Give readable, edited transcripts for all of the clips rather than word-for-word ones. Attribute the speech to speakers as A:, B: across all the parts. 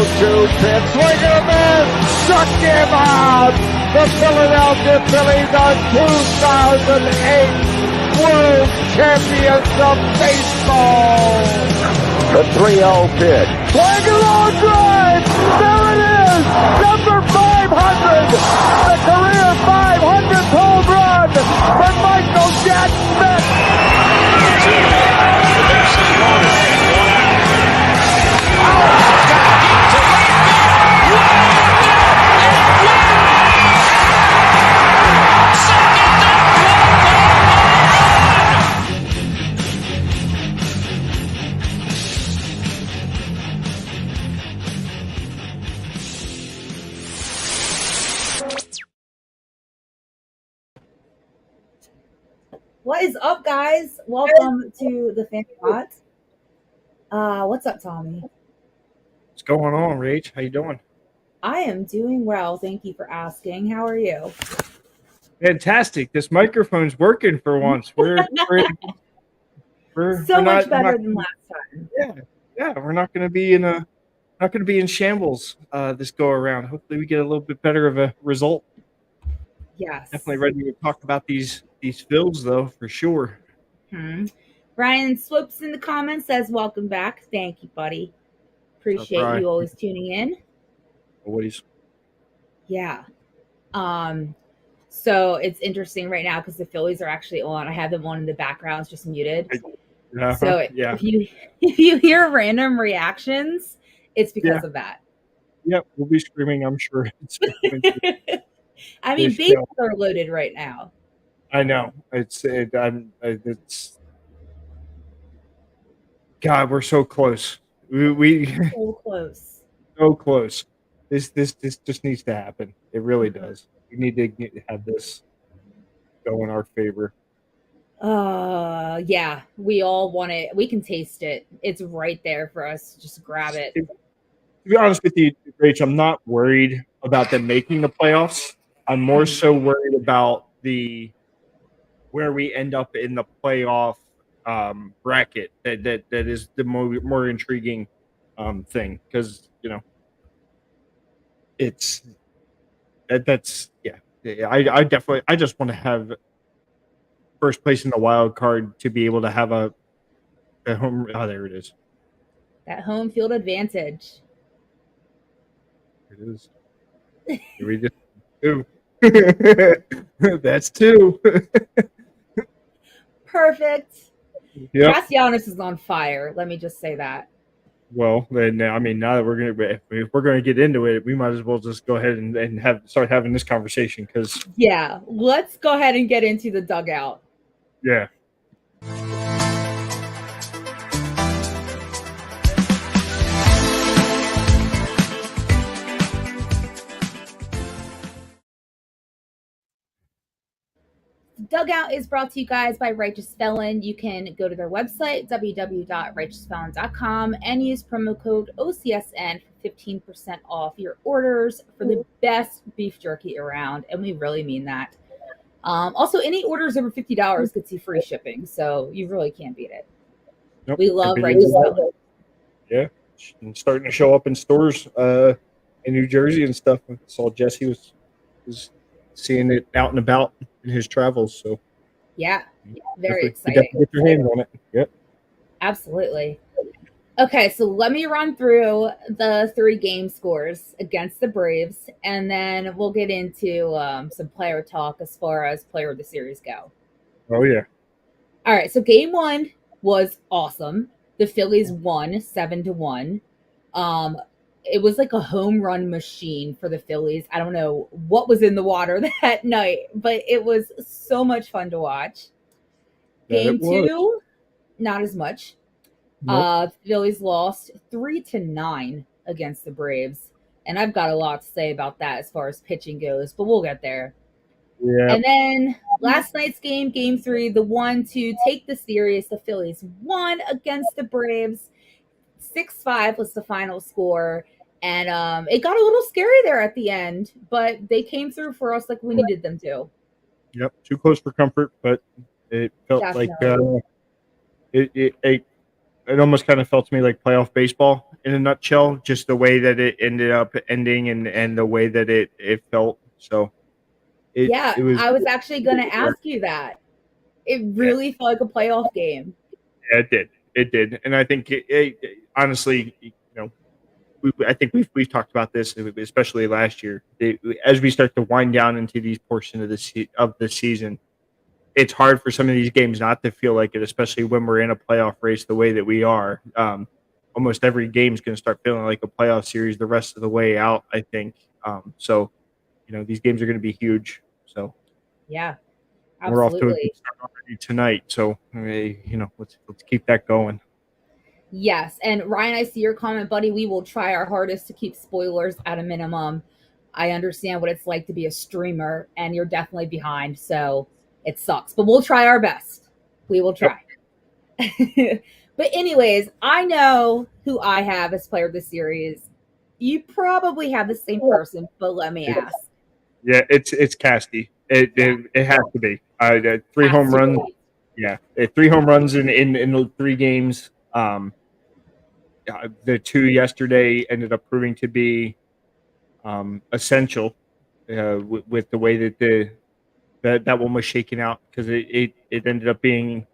A: pitch. Swing and a miss. Struck him out. The Philadelphia Phillies are 2008 World Champions of Baseball. The 3-0 pitch. Swing and long drive. There it is. Number 500. The career 500th home run for Michael Jack Smith.
B: What is up, guys? Welcome to the Phanlot. What's up, Tommy?
C: What's going on, Rach? How you doing?
B: I am doing well. Thank you for asking. How are you?
C: Fantastic. This microphone's working for once. We're
B: much better than last time.
C: Yeah. We're not going to be in shambles this go around. Hopefully, we get a little bit better of a result.
B: Yes.
C: Definitely ready to talk about these fills, though, for sure.
B: Brian Swoops in the comments says, welcome back. Thank you, buddy. Appreciate you always tuning in.
C: Always.
B: Yeah. So it's interesting right now because the Phillies are actually on. I have them on in the background. It's just muted. So if you hear random reactions, it's because of that.
C: Yep, we'll be screaming, I'm sure.
B: I mean, bases are loaded right now.
C: I know. It's God, we're so close. We
B: so close.
C: So close. This just needs to happen. It really does. We need to have this go in our favor.
B: Yeah, we all want it. We can taste it. It's right there for us. Just grab it.
C: To be honest with you, Rach, I'm not worried about them making the playoffs. I'm more so worried about where we end up in the playoff bracket. That is the more intriguing thing, because it's that's I just want to have first place in the wild card to be able to have a home. Oh, there it is.
B: That home field advantage.
C: It is. Here we just two. That's two.
B: Perfect.
C: Yep.
B: Castellanos is on fire. Let me just say that.
C: Well, then I mean, now that if we're gonna get into it, we might as well just go ahead and start having this conversation, because
B: let's go ahead and get into the dugout.
C: Yeah.
B: Dugout is brought to you guys by Righteous Felon. You can go to their website, www.righteousfelon.com, and use promo code OCSN for 15% off your orders for the best beef jerky around, and we really mean that. Also, any orders over $50 gets you free shipping, so you really can't beat it.
C: Nope.
B: We love Righteous Felon.
C: Yeah, and starting to show up in stores in New Jersey and stuff. I saw Jesse was seeing it out and about in his travels, so
B: very exciting.
C: Get your hands on it. Yep,
B: absolutely. Okay, so let me run through the 3 game scores against the Braves, and then we'll get into some player talk as far as player of the series go.
C: Oh yeah.
B: All right, so game 1 was awesome. The Phillies won 7-1. It was like a home run machine for the Phillies. I don't know what was in the water that night, but it was so much fun to watch. Game 2, not as much. Nope. Phillies lost 3-9 against the Braves. And I've got a lot to say about that as far as pitching goes, but we'll get there.
C: Yeah.
B: And then last night's game 3, the one to take the series, the Phillies won against the Braves. 6-5 was the final score. And it got a little scary there at the end, but they came through for us like we needed them to.
C: Yep, too close for comfort, but it felt like it almost kind of felt to me like playoff baseball in a nutshell, just the way that it ended up ending and the way that it felt. So it was.
B: I was actually going to ask you that. It
C: Yeah,
B: really felt like a playoff game.
C: yeah, it did, and I think honestly, I think we've talked about this, especially last year. As we start to wind down into these portions of the season, it's hard for some of these games not to feel like it, especially when we're in a playoff race the way that we are. Almost every game is going to start feeling like a playoff series the rest of the way out, I think. So, these games are going to be huge. So,
B: Yeah,
C: we're off to a good
B: absolutely.
C: start already tonight. So, let's keep that going.
B: Yes. And Ryan, I see your comment, buddy. We will try our hardest to keep spoilers at a minimum. I understand what it's like to be a streamer, and you're definitely behind. So it sucks, but we'll try our best. We will try. Yep. But, anyways, I know who I have as player of the series. You probably have the same person, but let me ask.
C: Yeah, it's Casty. It has to be. Three
B: Has
C: home
B: to
C: runs.
B: be.
C: Yeah, 3 home runs in the 3 games. The 2 yesterday ended up proving to be essential with the way that that one was shaken out, because it ended up being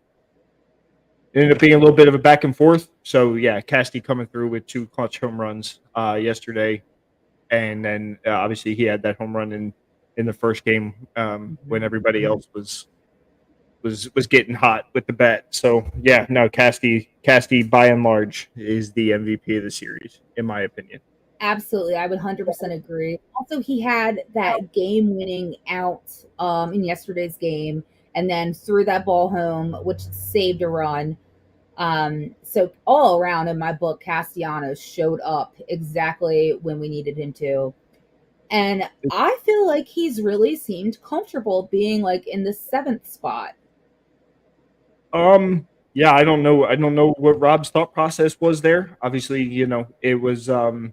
C: a little bit of a back and forth. So yeah, Casty coming through with 2 clutch home runs yesterday, and then obviously he had that home run in the first game when everybody else was getting hot with the bat. So yeah, no, Casty by and large is the MVP of the series, in my opinion.
B: Absolutely, I would 100% agree. Also, he had that game-winning out in yesterday's game, and then threw that ball home, which saved a run. So all around in my book, Castellanos showed up exactly when we needed him to, and I feel like he's really seemed comfortable being like in the 7th spot.
C: Yeah, I don't know. I don't know what Rob's thought process was there. Obviously, it was a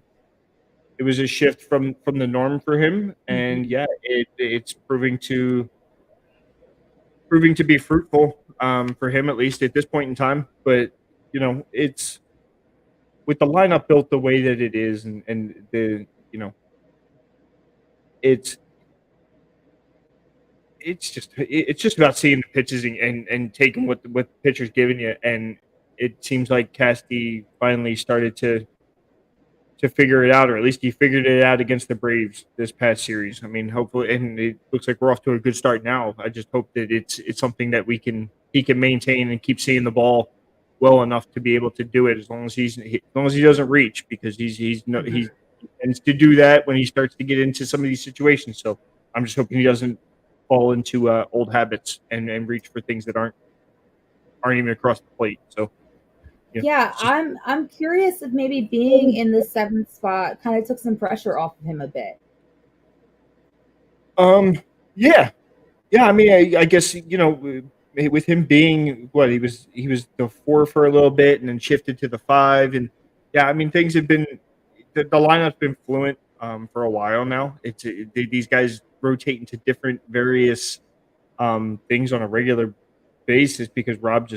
C: shift from the norm for him, and yeah, it's proving to be fruitful for him, at least at this point in time. But it's with the lineup built the way that it is, and the it's it's just about seeing the pitches and taking what the pitcher's giving you, and it seems like Casty finally started to figure it out, or at least he figured it out against the Braves this past series. I mean, hopefully, and it looks like we're off to a good start now. I just hope that it's something that he can maintain and keep seeing the ball well enough to be able to do it, as long as he doesn't reach, because he tends to do that when he starts to get into some of these situations. So I'm just hoping he doesn't fall into old habits and reach for things that aren't even across the plate. So.
B: Yeah, I'm curious if maybe being in the 7th spot kind of took some pressure off of him a bit.
C: Yeah. I mean, I guess with him being what he was the 4 for a little bit, and then shifted to the 5, and yeah, I mean, things have been the lineup's been fluent for a while now. These guys rotate into different various things on a regular basis, because Rob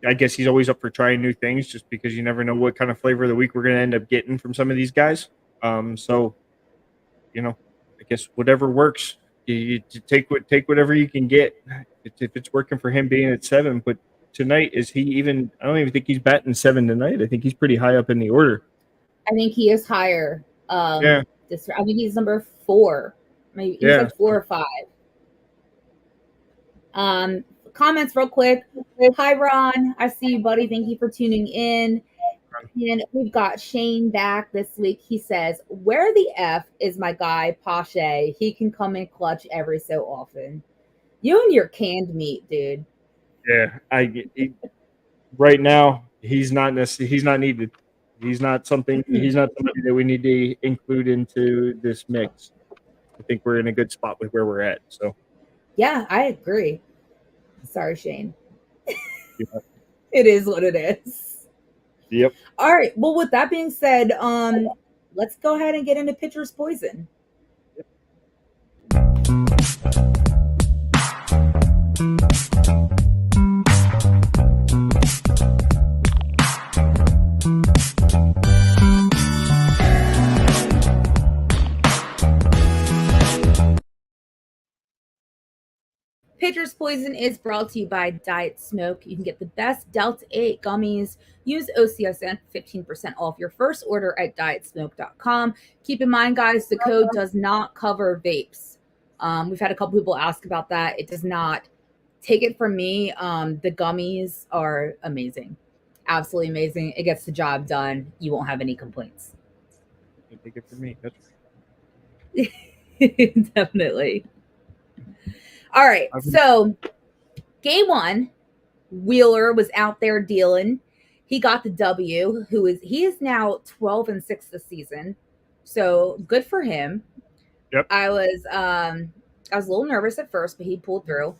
C: I guess he's always up for trying new things, just because you never know what kind of flavor of the week we're going to end up getting from some of these guys. So, I guess whatever works, you take whatever you can get. If it's working for him being at 7, but tonight, is he even? I don't even think he's batting 7 tonight. I think he's pretty high up in the order.
B: I think he is higher.
C: Yeah.
B: I think he's number 4. Maybe he's like 4 or 5. Comments real quick. Hi, Ron. I see you, buddy. Thank you for tuning in. And we've got Shane back this week. He says, "Where the F is my guy, Pache? He can come in clutch every so often." You and your canned meat, dude.
C: Yeah, right now he's not needed. He's not somebody that we need to include into this mix. I think we're in a good spot with where we're at. So
B: yeah, I agree. Sorry, Shane.
C: Yeah.
B: It is what it is.
C: Yep.
B: All right. Well, with that being said, let's go ahead and get into pitcher's poison. Pitcher's Poison is brought to you by Diet Smoke. You can get the best Delta 8 gummies. Use OCSN 15% off your first order at dietsmoke.com. Keep in mind, guys, the code does not cover vapes. We've had a couple people ask about that. It does not. Take it from me. The gummies are amazing. Absolutely amazing. It gets the job done. You won't have any complaints.
C: Take it from me. That's
B: Definitely. All right. So game 1, Wheeler was out there dealing. He got the W. He is now 12-6 this season. So good for him.
C: Yep.
B: I was a little nervous at first, but he pulled through.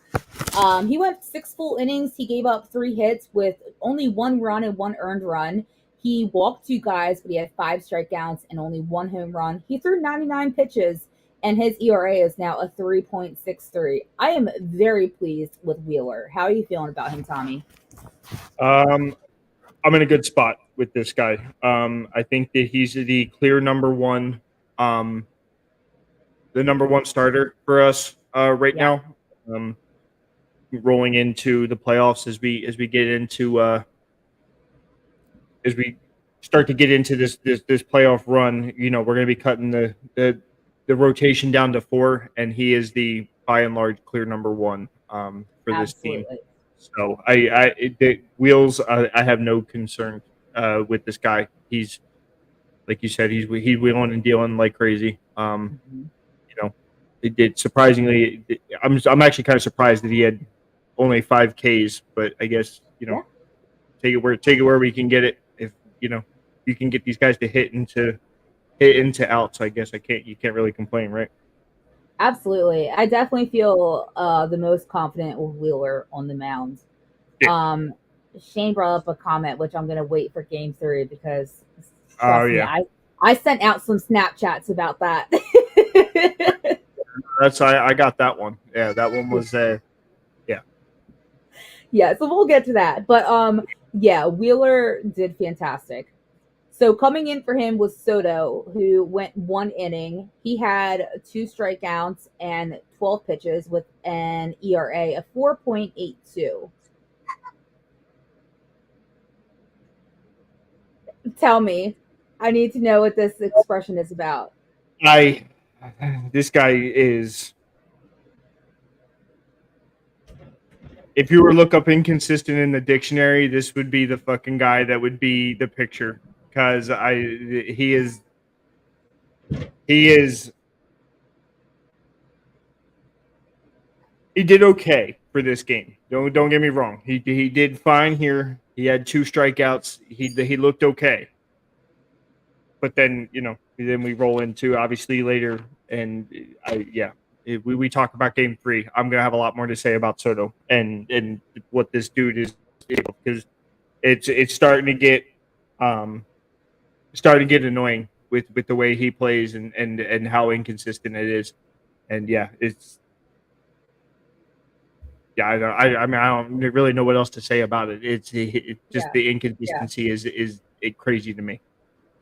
B: He went 6 full innings. He gave up 3 hits with only 1 run and 1 earned run. He walked 2 guys, but he had 5 strikeouts and only 1 home run. He threw 99 pitches, and his ERA is now a 3.63. I am very pleased with Wheeler. How are you feeling about him, Tommy?
C: I'm in a good spot with this guy. I think that he's the clear number one, the number one starter for us right now. Rolling into the playoffs as we get into as we start to get into this playoff run, we're going to be cutting the rotation down to 4, and he is the by and large clear number 1 for this team. So the Wheels, I have no concern with this guy. He's, like you said, he's wheeling and dealing like crazy. It did surprisingly. I'm actually kind of surprised that he had only 5 Ks, but I guess take it where we can get it. If you can get these guys to hit into outs, I guess you can't really complain, right?
B: Absolutely. I definitely feel the most confident with Wheeler on the mound. Yeah. Shane brought up a comment, which I'm going to wait for game 3 because me, I sent out some Snapchats about that.
C: I got that one. Yeah, that one was
B: yeah, so we'll get to that. But Wheeler did fantastic. So coming in for him was Soto, who went 1 inning. He had 2 strikeouts and 12 pitches with an ERA of 4.82. Tell me. I need to know what this expression is about.
C: This guy is... If you were to look up inconsistent in the dictionary, this would be the fucking guy that would be the picture. Because he did okay for this game. Don't get me wrong. He did fine here. He had 2 strikeouts. He looked okay. But then then we roll into obviously later, and if we talk about game 3, I'm gonna have a lot more to say about Soto and what this dude is, because it's starting to get annoying with the way he plays and how inconsistent it is, and I don't really know what else to say about it. It's just the inconsistency is crazy to me.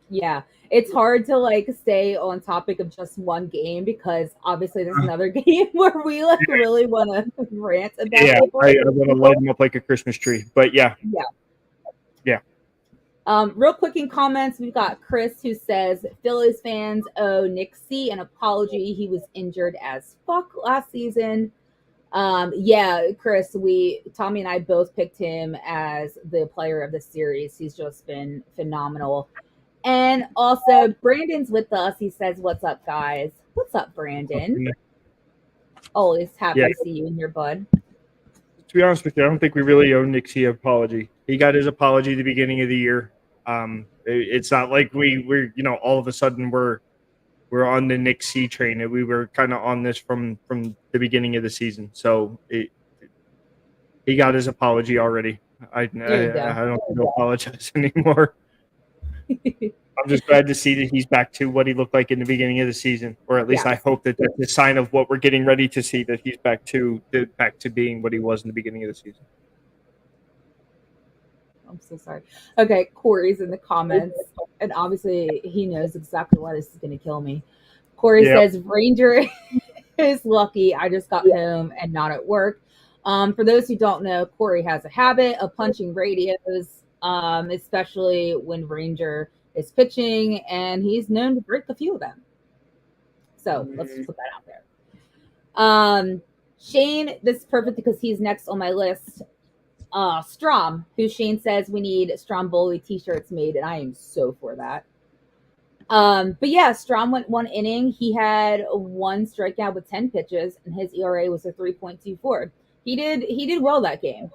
B: Yeah, it's hard to stay on topic of just one game because obviously there's another game where we really want to rant about.
C: Yeah, I want to light them up like a Christmas tree, but yeah.
B: Real quick in comments, we've got Chris who says Phillies fans owe Nick C an apology. He was injured as fuck last season. Chris, Tommy and I both picked him as the player of the series. He's just been phenomenal. And also, Brandon's with us. He says, "What's up, guys?" What's up, Brandon? Always happy to see you in here, bud.
C: To be honest with you, I don't think we really owe Nick C an apology. He got his apology at the beginning of the year. It's not like we're all of a sudden we're on the Nick C train. We were kind of on this from the beginning of the season. So he got his apology already. I don't need to apologize anymore. I'm just glad to see that he's back to what he looked like in the beginning of the season, or at least I hope that that's a sign of what we're getting ready to see, that he's back to being what he was in the beginning of the season.
B: I'm so sorry. Okay, Corey's in the comments, and obviously he knows exactly why this is going to kill me. Corey says Ranger is lucky I just got home and not at work. For those who don't know, Corey has a habit of punching radios, especially when Ranger is pitching, and he's known to break a few of them. So let's just put that out there. Shane, this is perfect because he's next on my list. Strom, who Shane says we need Stromboli t-shirts made, and I am so for that. But yeah, Strom went 1 inning. He had 1 strikeout with 10 pitches, and his ERA was a 3.24. He did well that game.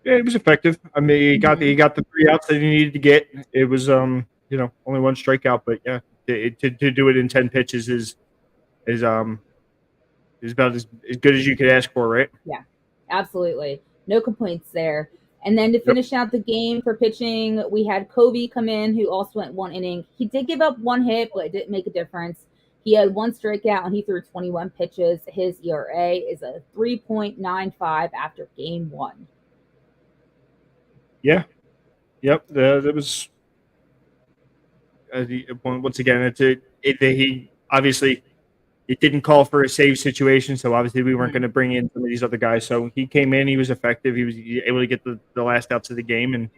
C: Yeah, it was effective. I mean, he got the 3 outs that he needed to get. It was only 1 strikeout, but yeah, to do it in 10 pitches is about as good as you could ask for, right?
B: Yeah, absolutely. No complaints there. And then to finish out the game for pitching, we had Covey come in, who also went 1 inning. He did give up 1 hit, but it didn't make a difference. He had 1 strikeout, and he threw 21 pitches. His ERA is a 3.95 after game 1.
C: Yeah. Yep. That was once again. He obviously it didn't call for a save situation, so obviously we weren't going to bring in some of these other guys. So he came in, he was effective, he was able to get the last outs of the game, and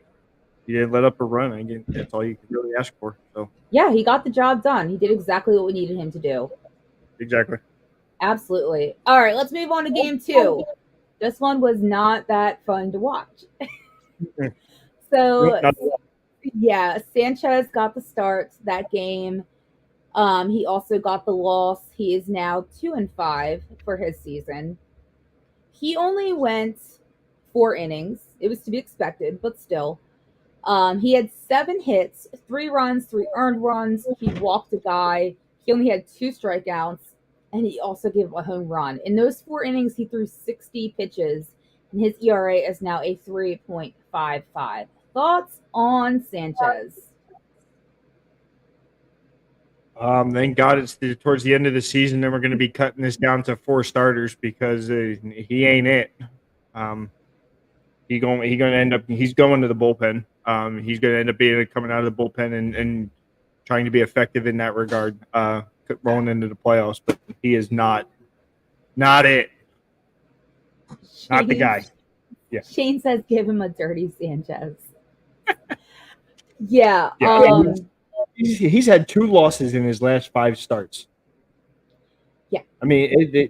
C: he didn't let up a run. Again, that's all you could really ask for. So
B: yeah, he got the job done. He did exactly what we needed him to do.
C: Exactly.
B: Absolutely. All right, let's move on to game 2. This one was not that fun to watch. So, yeah, Sanchez got the start that game. He also got the loss. He is now 2-5 for his season. He only went 4 innings. It was to be expected, but still. He had 7 hits, 3 runs, 3 earned runs. He walked a guy. He only had 2 strikeouts, and he also gave a home run. In those 4 innings, he threw 60 pitches, and his ERA is now a 3.55. Thoughts on Sanchez?
C: Thank God it's towards the end of the season, and we're going to be cutting this down to 4 starters because he ain't it. He's going to end up. He's going to the bullpen. He's going to end up coming out of the bullpen and trying to be effective in that regard, rolling into the playoffs. But he is not it. Not the guy. Yeah.
B: Shane says, "Give him a dirty Sanchez." Yeah.
C: He's had 2 losses in his last 5 starts.
B: Yeah.
C: I mean,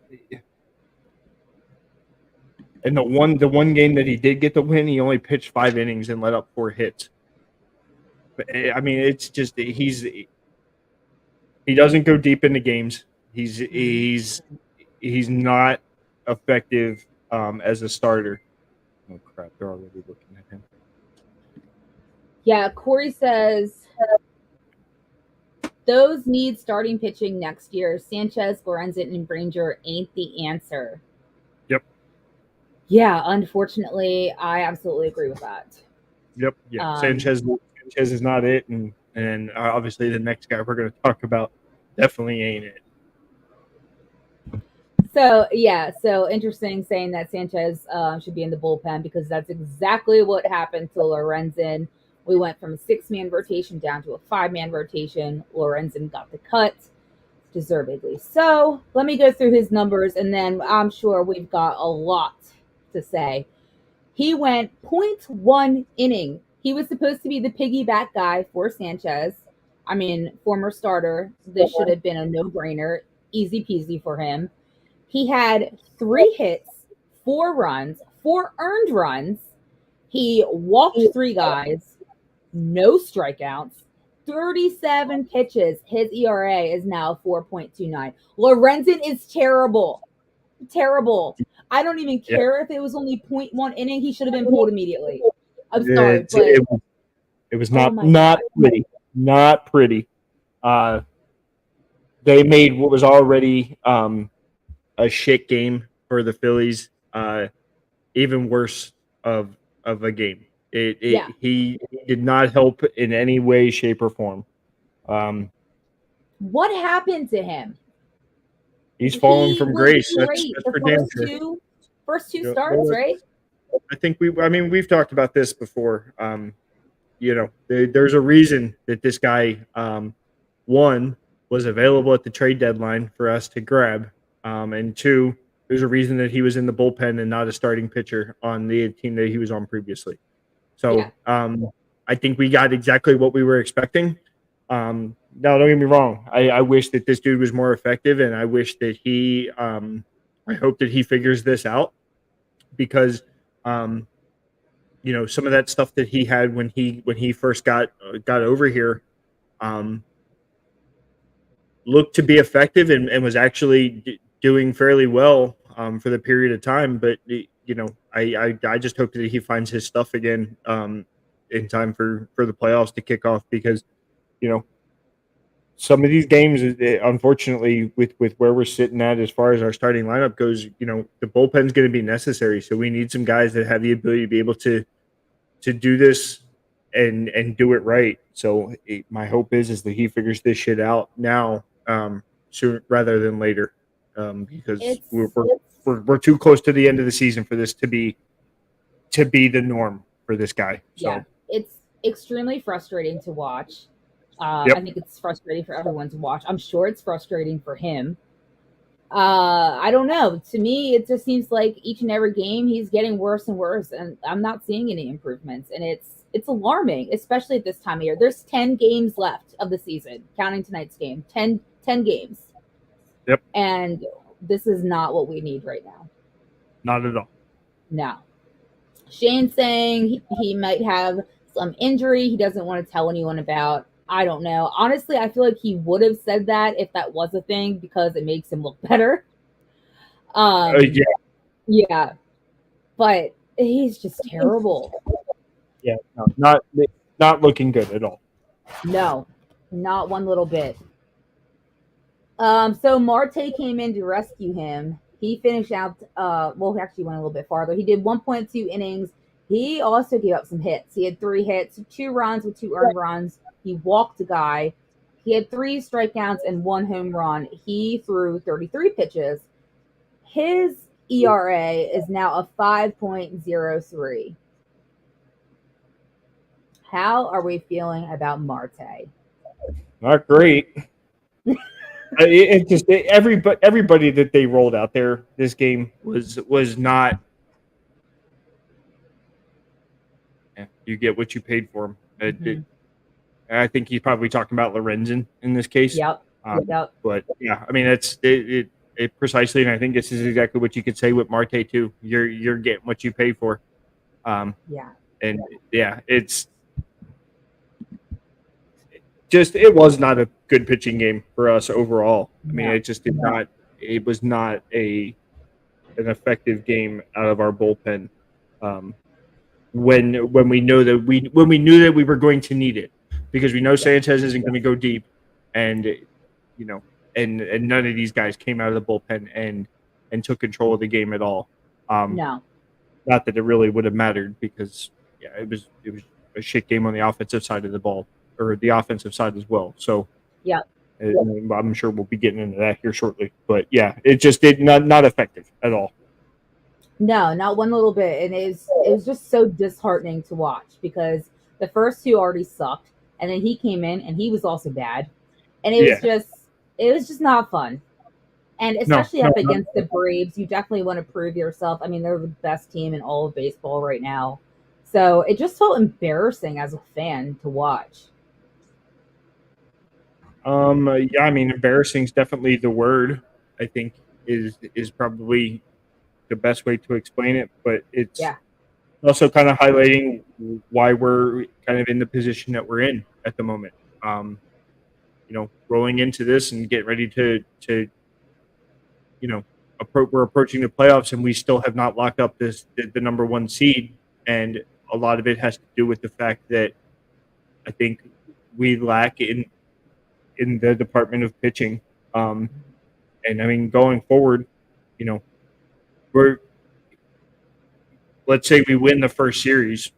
C: and the one game that he did get the win, he only pitched 5 innings and let up 4 hits. But I mean, it's just he doesn't go deep into games. He's not effective as a starter. Oh crap! They're already looking at him.
B: Yeah, Corey says those need starting pitching next year. Sanchez, Lorenzen, and Granger ain't the answer.
C: Yep.
B: Yeah, unfortunately, I absolutely agree with that.
C: Yep. Yeah. Sanchez is not it, and obviously the next guy we're going to talk about definitely ain't it.
B: So interesting saying that Sanchez should be in the bullpen because that's exactly what happened to Lorenzen. We went from a 6-man rotation down to a 5-man rotation. Lorenzen got the cut, deservedly so. Let me go through his numbers, and then I'm sure we've got a lot to say. He went 0.1 inning. He was supposed to be the piggyback guy for Sanchez. I mean, former starter. This should have been a no-brainer. Easy peasy for him. He had 3 hits, 4 runs, 4 earned runs. He walked 3 guys, no strikeouts, 37 pitches. His ERA is now 4.29. Lorenzen is terrible. Terrible. I don't even care if it was only 0.1 inning. He should have been pulled immediately. I'm sorry, but
C: it was not pretty. Not pretty. They made what was already a shit game for the Phillies even worse of a game. He did not help in any way, shape, or form.
B: What happened to him?
C: He's fallen from grace. That's for damn sure.
B: First two starts, right?
C: I think we've talked about this before. There's a reason that this guy, one, was available at the trade deadline for us to grab, And two, there's a reason that he was in the bullpen and not a starting pitcher on the team that he was on previously. So I think we got exactly what we were expecting. Now, don't get me wrong. I wish that this dude was more effective, and I wish that I hope that he figures this out because, some of that stuff that he had when he first got over here, um, looked to be effective and was actually doing fairly well for the period of time. But I just hope that he finds his stuff again in time for the playoffs to kick off because some of these games, unfortunately, with where we're sitting at as far as our starting lineup goes, the bullpen's going to be necessary. So we need some guys that have the ability to be able to do this and do it right. So my hope is that he figures this shit out now, sooner rather than later, because we're too close to the end of the season for this to be the norm for this guy. So.
B: Yeah, it's extremely frustrating to watch.
C: Yep.
B: I think it's frustrating for everyone to watch. I'm sure it's frustrating for him. I don't know. To me, it just seems like each and every game he's getting worse and worse, and I'm not seeing any improvements. And it's alarming, especially at this time of year. There's 10 games left of the season, counting tonight's game. 10 games.
C: Yep.
B: And this is not what we need right now.
C: Not at all.
B: No. Shane's saying he might have some injury he doesn't want to tell anyone about. I don't know. Honestly, I feel like he would have said that if that was a thing because it makes him look better. Yeah. But he's just terrible.
C: Yeah, no, not looking good at all.
B: No, not one little bit. So Marte came in to rescue him. He finished out, he actually went a little bit farther. He did 1.2 innings. He also gave up some hits. He had 3 hits, 2 runs with 2 earned runs. He walked a guy. He had 3 strikeouts and 1 home run. He threw 33 pitches. His ERA is now a 5.03. How are we feeling about Marte?
C: Not great. Everybody that they rolled out there this game was not. You get what you paid for him. I think he's probably talking about Lorenzen in this case.
B: Yep.
C: But yeah, I mean it precisely, and I think this is exactly what you could say with Marte too. You're getting what you pay for. And yeah, it's just it was not a good pitching game for us overall. I mean, it just did not. It was not an effective game out of our bullpen. When we knew that we were going to need it, because we know Sanchez isn't going to go deep, and and none of these guys came out of the bullpen and took control of the game at all.
B: No,
C: not that it really would have mattered because it was a shit game on the offensive side of the ball, or the offensive side as well. So I'm sure we'll be getting into that here shortly. But yeah, it just did not effective at all.
B: No, not one little bit. And it was just so disheartening to watch because the first 2 already sucked, and then he came in and he was also bad, and it was just not fun. And especially up against the Braves, you definitely want to prove yourself. I mean, they're the best team in all of baseball right now, so it just felt embarrassing as a fan to watch.
C: Yeah, I mean, embarrassing is definitely the word. I think is probably the best way to explain it, but it's also kind of highlighting why we're kind of in the position that we're in at the moment. Rolling into this and getting ready to we're approaching the playoffs and we still have not locked up the number 1 seed, and a lot of it has to do with the fact that I think we lack in the department of pitching. And I mean, going forward, let's say we win the first series,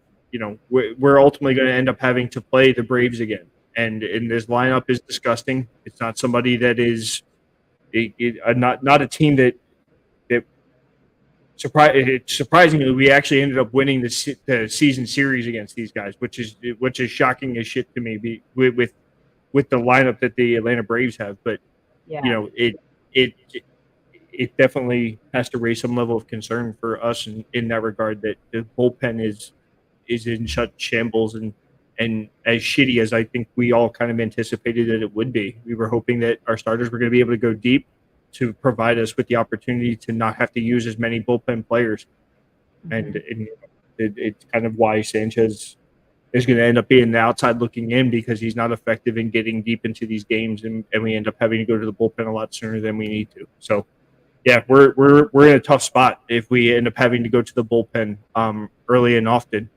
C: we're ultimately going to end up having to play the Braves again. And this lineup is disgusting. It's not somebody that is not a team that surprisingly we actually ended up winning the season series against these guys, which is shocking as shit to me with the lineup that the Atlanta Braves have. But it it definitely has to raise some level of concern for us in that regard, that the bullpen is in such shambles, and as shitty as I think we all kind of anticipated that it would be. We were hoping that our starters were going to be able to go deep to provide us with the opportunity to not have to use as many bullpen players. And it's kind of why Sanchez is going to end up being the outside looking in, because he's not effective in getting deep into these games, and we end up having to go to the bullpen a lot sooner than we need to. So, yeah, we're in a tough spot if we end up having to go to the bullpen early and often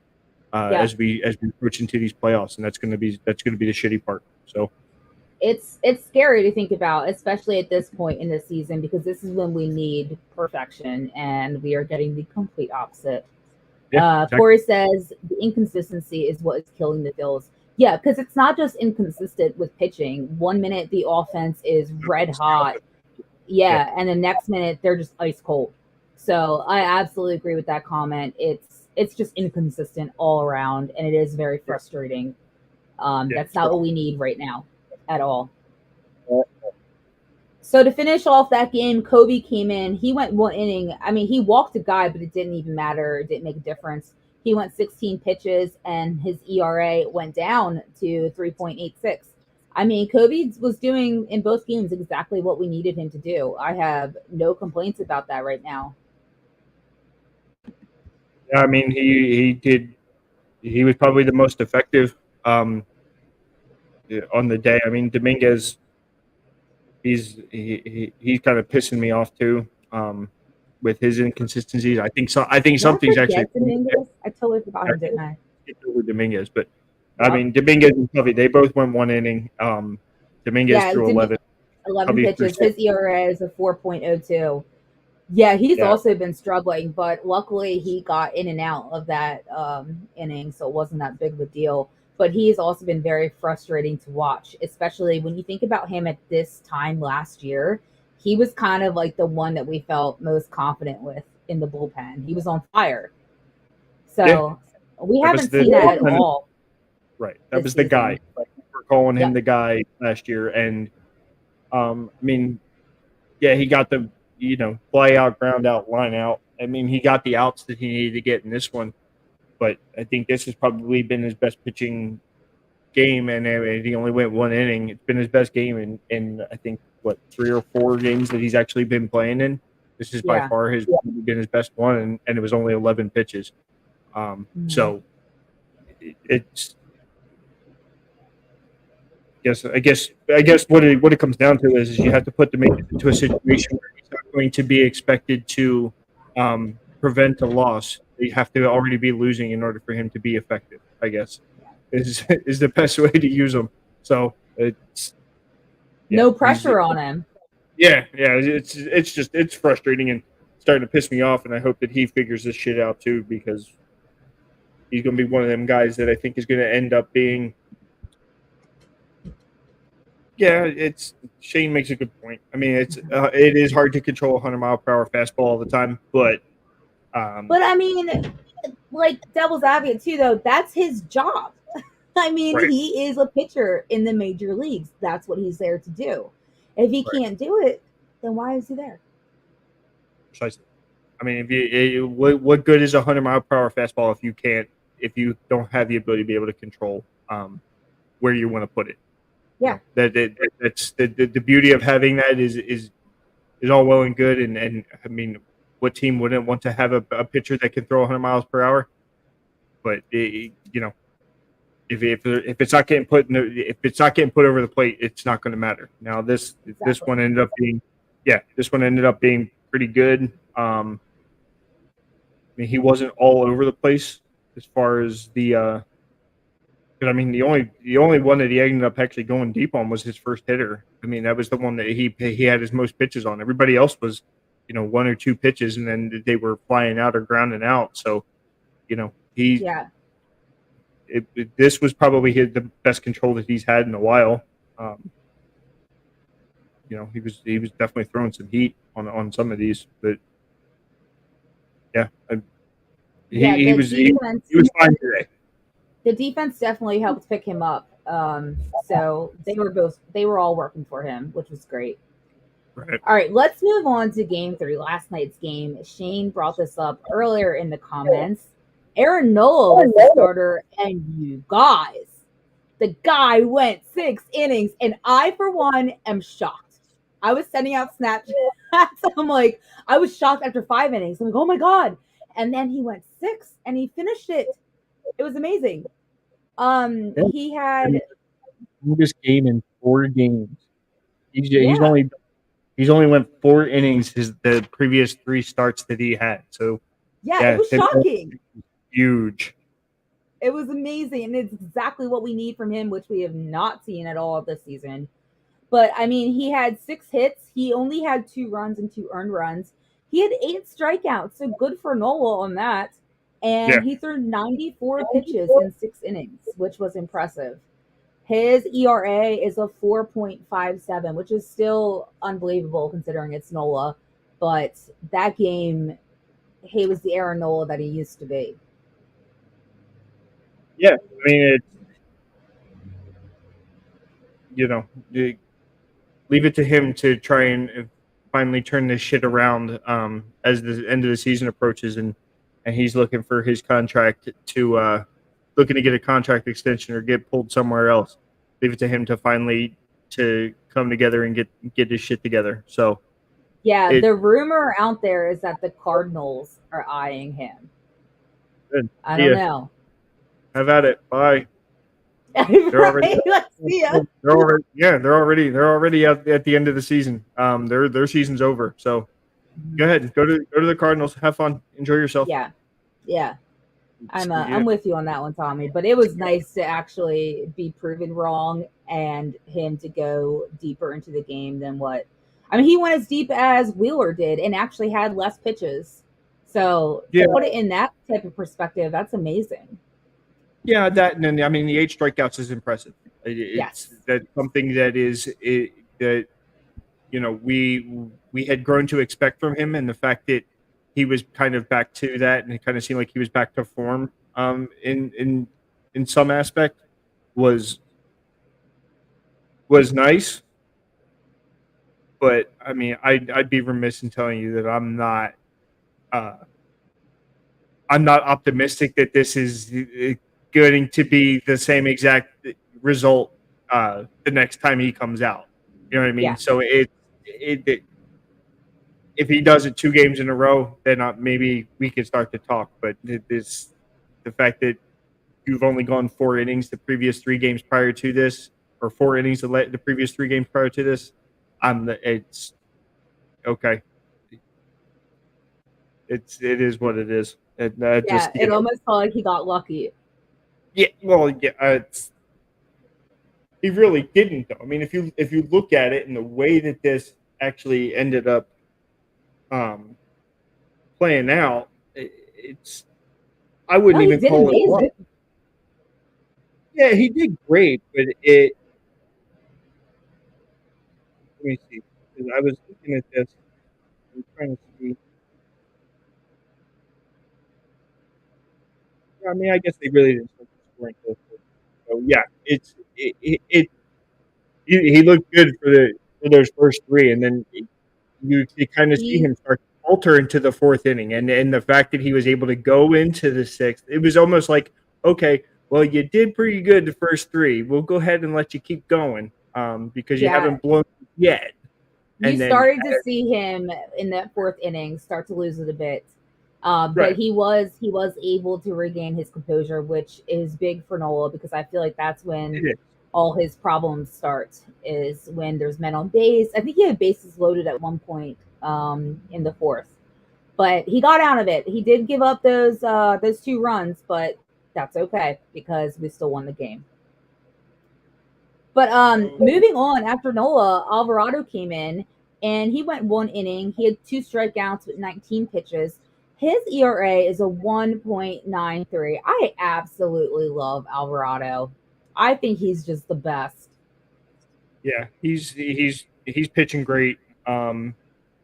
C: as we approach into these playoffs, and that's going to be the shitty part. So.
B: It's scary to think about, especially at this point in the season, because this is when we need perfection, and we are getting the complete opposite. Yeah, exactly. Corey says the inconsistency is what is killing the Phils. Yeah, because it's not just inconsistent with pitching. 1 minute the offense is red hot, and the next minute they're just ice cold. So I absolutely agree with that comment. It's just inconsistent all around, and it is very frustrating. That's not what we need right now at all. So to finish off that game, Kobe came in. He went 1 inning. I mean, he walked a guy, but it didn't even matter. It didn't make a difference. He went 16 pitches, and his ERA went down to 3.86. I mean, Kobe was doing in both games exactly what we needed him to do. I have no complaints about that right now.
C: Yeah, I mean, he did. He was probably the most effective on the day. I mean, Dominguez, he's kind of pissing me off too with his inconsistencies. I think something's actually.
B: Dominguez? I totally forgot him, didn't I?
C: Dominguez, but I mean, Dominguez and Covey, they both went 1 inning. Dominguez threw 11
B: pitches. His ERA is a 4.02. Yeah, he's also been struggling, but luckily he got in and out of that inning, so it wasn't that big of a deal. But he's also been very frustrating to watch, especially when you think about him at this time last year. He was kind of like the one that we felt most confident with in the bullpen. He was on fire. So we haven't seen that at all.
C: Right. That was the guy. Like, we're calling him the guy last year. And, I mean, he got the, fly out, ground out, line out. I mean, he got the outs that he needed to get in this one. But I think this has probably been his best pitching game, and he only went 1 inning. It's been his best game in I think, 3 or 4 games that he's actually been playing in. This is by far been his best one, and it was only 11 pitches. So it's I guess what it comes down to is you have to put Dominguez into a situation where he's not going to be expected to prevent a loss. You have to already be losing in order for him to be effective, I guess, is the best way to use him. So it's
B: no pressure on him.
C: Yeah, it's frustrating and starting to piss me off, and I hope that he figures this shit out too, because he's going to be one of them guys that I think is going to end up being. Yeah, Shane makes a good point. I mean, it is hard to control a 100-mile-per-hour fastball all the time, but
B: I mean, like, devil's advocate too, though, that's his job. I mean, he is a pitcher in the major leagues. That's what he's there to do. If he can't do it, then why is he there?
C: Precisely. I mean, what good is a 100-mile-per-hour fastball if you don't have the ability to be able to control where you want to put it?
B: Yeah,
C: that's the beauty of having that is all well and good, and I mean, what team wouldn't want to have a pitcher that can throw 100 miles per hour? But if it's not getting put over the plate, it's not going to matter. Now this one ended up being pretty good. I mean, he wasn't all over the place as far as the. But I mean, the only one that he ended up actually going deep on was his first hitter. I mean, that was the one that he had his most pitches on. Everybody else was, 1 or 2 pitches, and then they were flying out or grounding out. So, this was probably the best control that he's had in a while. He was definitely throwing some heat on some of these, but he was fine today.
B: The defense definitely helped pick him up. So they were all working for him, which was great.
C: Right.
B: All right, let's move on to game 3, last night's game. Shane brought this up earlier in the comments. Aaron Nola was the starter, and you guys, the guy went 6 innings, and I, for one, am shocked. I was sending out Snapchats. I'm like, I was shocked after 5 innings. I'm like, oh my God. And then he went 6 and he finished it. It was amazing. He had
C: Longest game in 4 games. He's
B: yeah,
C: only went 4 innings the previous 3 starts that he had. So
B: yeah, it
C: yeah,
B: was shocking.
C: huge.
B: It was amazing, and it's exactly what we need from him, which we have not seen at all this season. But I mean, he had 6 hits. He only had 2 runs and 2 earned runs. He had 8 strikeouts, so good for Nola on that.
C: Yeah.
B: And he threw 94 pitches in 6 innings, which was impressive. His ERA is a 4.57, which is still unbelievable considering it's Nola. But that game, he was the Aaron Nola that he used to be.
C: Yeah. I mean, it's, leave it to him to try and finally turn this shit around as the end of the season approaches, and he's looking for his contract to looking to get a contract extension or get pulled somewhere else. Leave it to him to finally to come together and get his shit together. So
B: Yeah, the rumor out there is that the Cardinals are eyeing him.
C: good.
B: I don't know.
C: Have at it. Bye.
B: Right? Let's see ya.
C: They're already at the end of the season. Their season's over. So go ahead, go to the Cardinals. Have fun. Enjoy yourself.
B: Yeah. I'm with you on that one, Tommy. But it was nice to actually be proven wrong and him to go deeper into the game than what. I mean, he went as deep as Wheeler did and actually had less pitches. So to put it in that type of perspective, that's amazing.
C: Yeah, that, and then I mean the 8 strikeouts is impressive.
B: Yes.
C: That's something that that we had grown to expect from him, and the fact that he was kind of back to that, and it kind of seemed like he was back to form in some aspect was nice. But I mean, I'd be remiss in telling you that I'm not optimistic that this is going to be the same exact result the next time he comes out. You know what I mean?
B: Yeah.
C: So it if he does it 2 games in a row, then maybe we could start to talk. But the fact that you've only gone 4 innings the previous 3 games prior to this, or 4 innings the previous 3 games prior to this, it's okay. It is what it is.
B: It almost felt like he got lucky.
C: Yeah, well, yeah, he really didn't though. I mean, if you look at it and the way that this actually ended up playing out, it's I wouldn't even call it luck. Yeah, he did great, but let me see. Because I was looking at this, I'm trying to see. I mean, I guess they really didn't start scoring. So yeah, he looked good for those first 3, and then you kind of see him start to falter into the 4th inning, and the fact that he was able to go into the 6th, it was almost like, okay, well, you did pretty good the first 3. We'll go ahead and let you keep going because you haven't blown yet.
B: You started to see him in that 4th inning start to lose it a bit. But he was able to regain his composure, which is big for Nola because I feel like that's when all his problems start, is when there's men on base. I think he had bases loaded at one point in the 4th, but he got out of it. He did give up those 2 runs, but that's okay because we still won the game. But moving on, after Nola, Alvarado came in and he went 1 inning. He had 2 strikeouts with 19 pitches. His ERA is a 1.93. I absolutely love Alvarado. I think he's just the best.
C: Yeah, he's pitching great.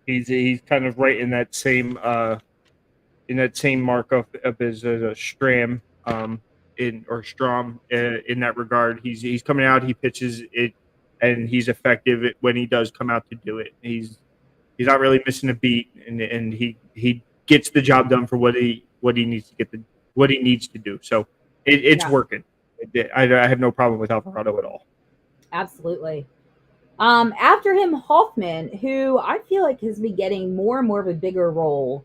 C: He's kind of right in that same mark of his Stram Strom in that regard. He's coming out, he pitches it, and he's effective when he does come out to do it. He's not really missing a beat, and he gets the job done for what he needs to what he needs to do. So it's working. I have no problem with Alvarado at all.
B: Absolutely. After him, Hoffman, who I feel like has been getting more and more of a bigger role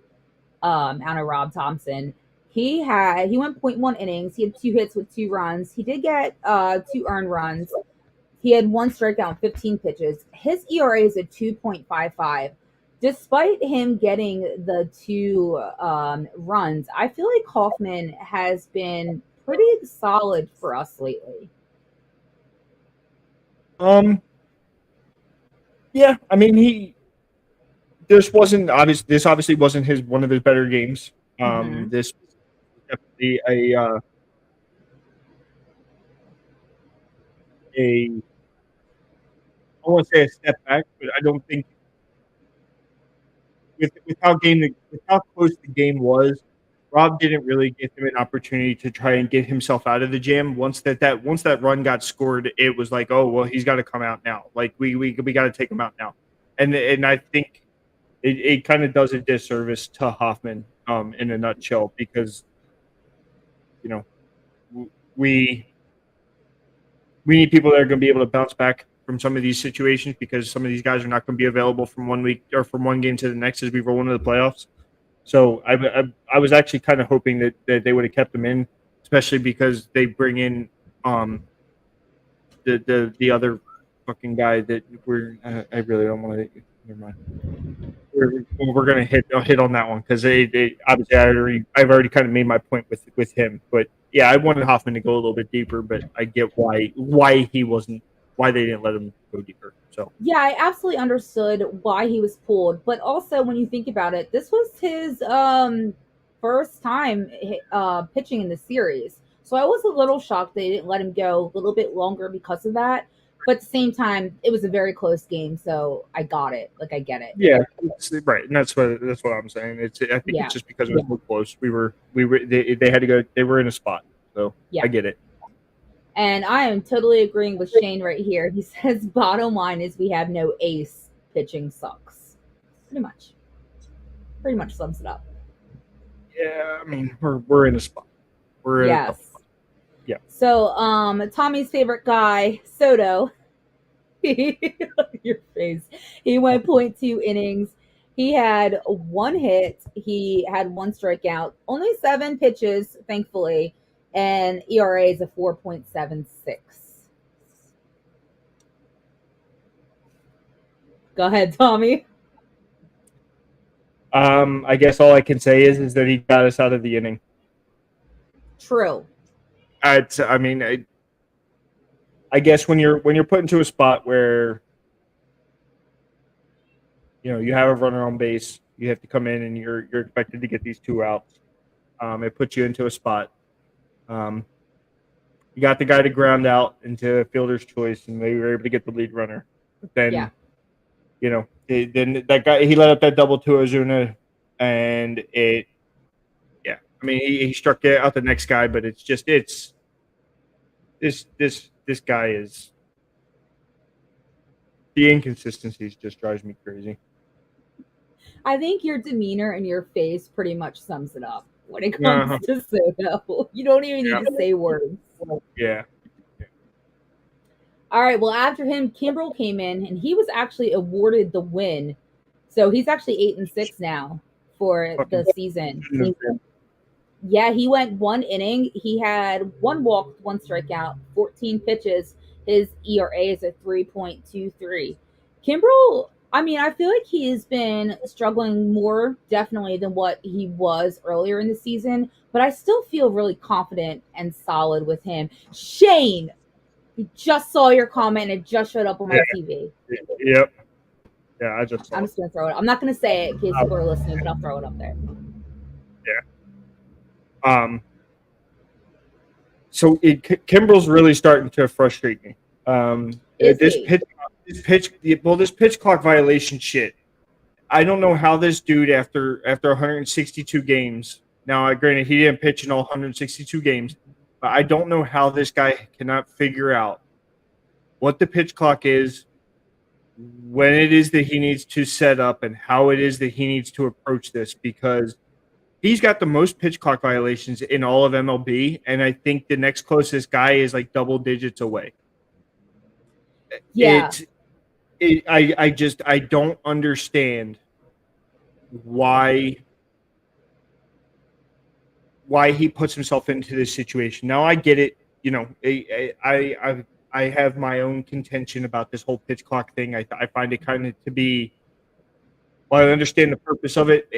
B: out of Rob Thompson. He went 0.1 innings. He had 2 hits with 2 runs. He did get 2 earned runs. He had 1 strikeout and 15 pitches. His ERA is at 2.55. Despite him getting the 2 runs, I feel like Hoffman has been pretty solid for us lately.
C: Yeah, I mean this obviously wasn't one of his better games. This was definitely I won't say a step back, but I don't think with how close the game was, Rob didn't really give him an opportunity to try and get himself out of the jam. Once that run got scored, it was like, oh well, he's got to come out now. Like we got to take him out now, and I think it kind of does a disservice to Hoffman in a nutshell, because we need people that are going to be able to bounce back from some of these situations, because some of these guys are not going to be available from one week or from one game to the next as we roll into the playoffs. So I was actually kind of hoping that they would have kept him in, especially because they bring in the other fucking guy that I really don't want to. Never mind. We're gonna hit on that one, because they obviously I've already kind of made my point with him, but yeah, I wanted Hoffman to go a little bit deeper, but I get why they didn't let him go deeper. So
B: yeah, I absolutely understood why he was pulled, but also when you think about it, this was his first time pitching in the series, so I was a little shocked they didn't let him go a little bit longer because of that. But at the same time, it was a very close game, so I got it. Like, I get it.
C: Yeah, right, and that's what I'm saying. I think it's just because it was so close. They had to go. They were in a spot, so I get it.
B: And I am totally agreeing with Shane right here. He says, bottom line is we have no ace. Pitching sucks. Pretty much sums it up.
C: Yeah, I mean, we're in a spot. Yeah.
B: So, Tommy's favorite guy, Soto. Your face. He went 0.2 innings. He had 1 hit. He had 1 strikeout. Only 7 pitches, thankfully. And ERA is a 4.76. Go ahead, Tommy.
C: I guess all I can say is that he got us out of the inning.
B: True.
C: I guess when you're put into a spot where you have a runner on base, you have to come in and you're expected to get these 2 outs. It puts you into a spot. You got the guy to ground out into fielder's choice, and they were able to get the lead runner. But then, then that guy, he let up that double to Ozuna, and I mean, he struck out the next guy, but it's this guy is, the inconsistencies just drives me crazy.
B: I think your demeanor and your face pretty much sums it up when it comes to Soto. You don't even need to say words.
C: Yeah.
B: All right. Well, after him, Kimbrel came in, and he was actually awarded the win. So he's actually 8-6 now for the season. Yeah, he went 1 inning. He had 1 walk, 1 strikeout, 14 pitches. His ERA is at 3.23. Kimbrel, I mean, I feel like he has been struggling more definitely than what he was earlier in the season, but I still feel really confident and solid with him. Shane, you just saw your comment and it just showed up on my TV.
C: Yep. Yeah, I just saw
B: I'm just going to throw it. I'm not going to say it in case people are listening, but I'll throw it up there.
C: Yeah. So Kimbrel's really starting to frustrate me. This pitch clock violation shit. I don't know how this dude after 162 games. Now, granted, he didn't pitch in all 162 games, but I don't know how this guy cannot figure out what the pitch clock is when it is that he needs to set up and how it is that he needs to approach this, because he's got the most pitch clock violations in all of MLB, and I think the next closest guy is like double digits away.
B: Yeah.
C: I don't understand why he puts himself into this situation. Now I get it. You know, I have my own contention about this whole pitch clock thing. I find it kind of to be. Well, I understand the purpose of it.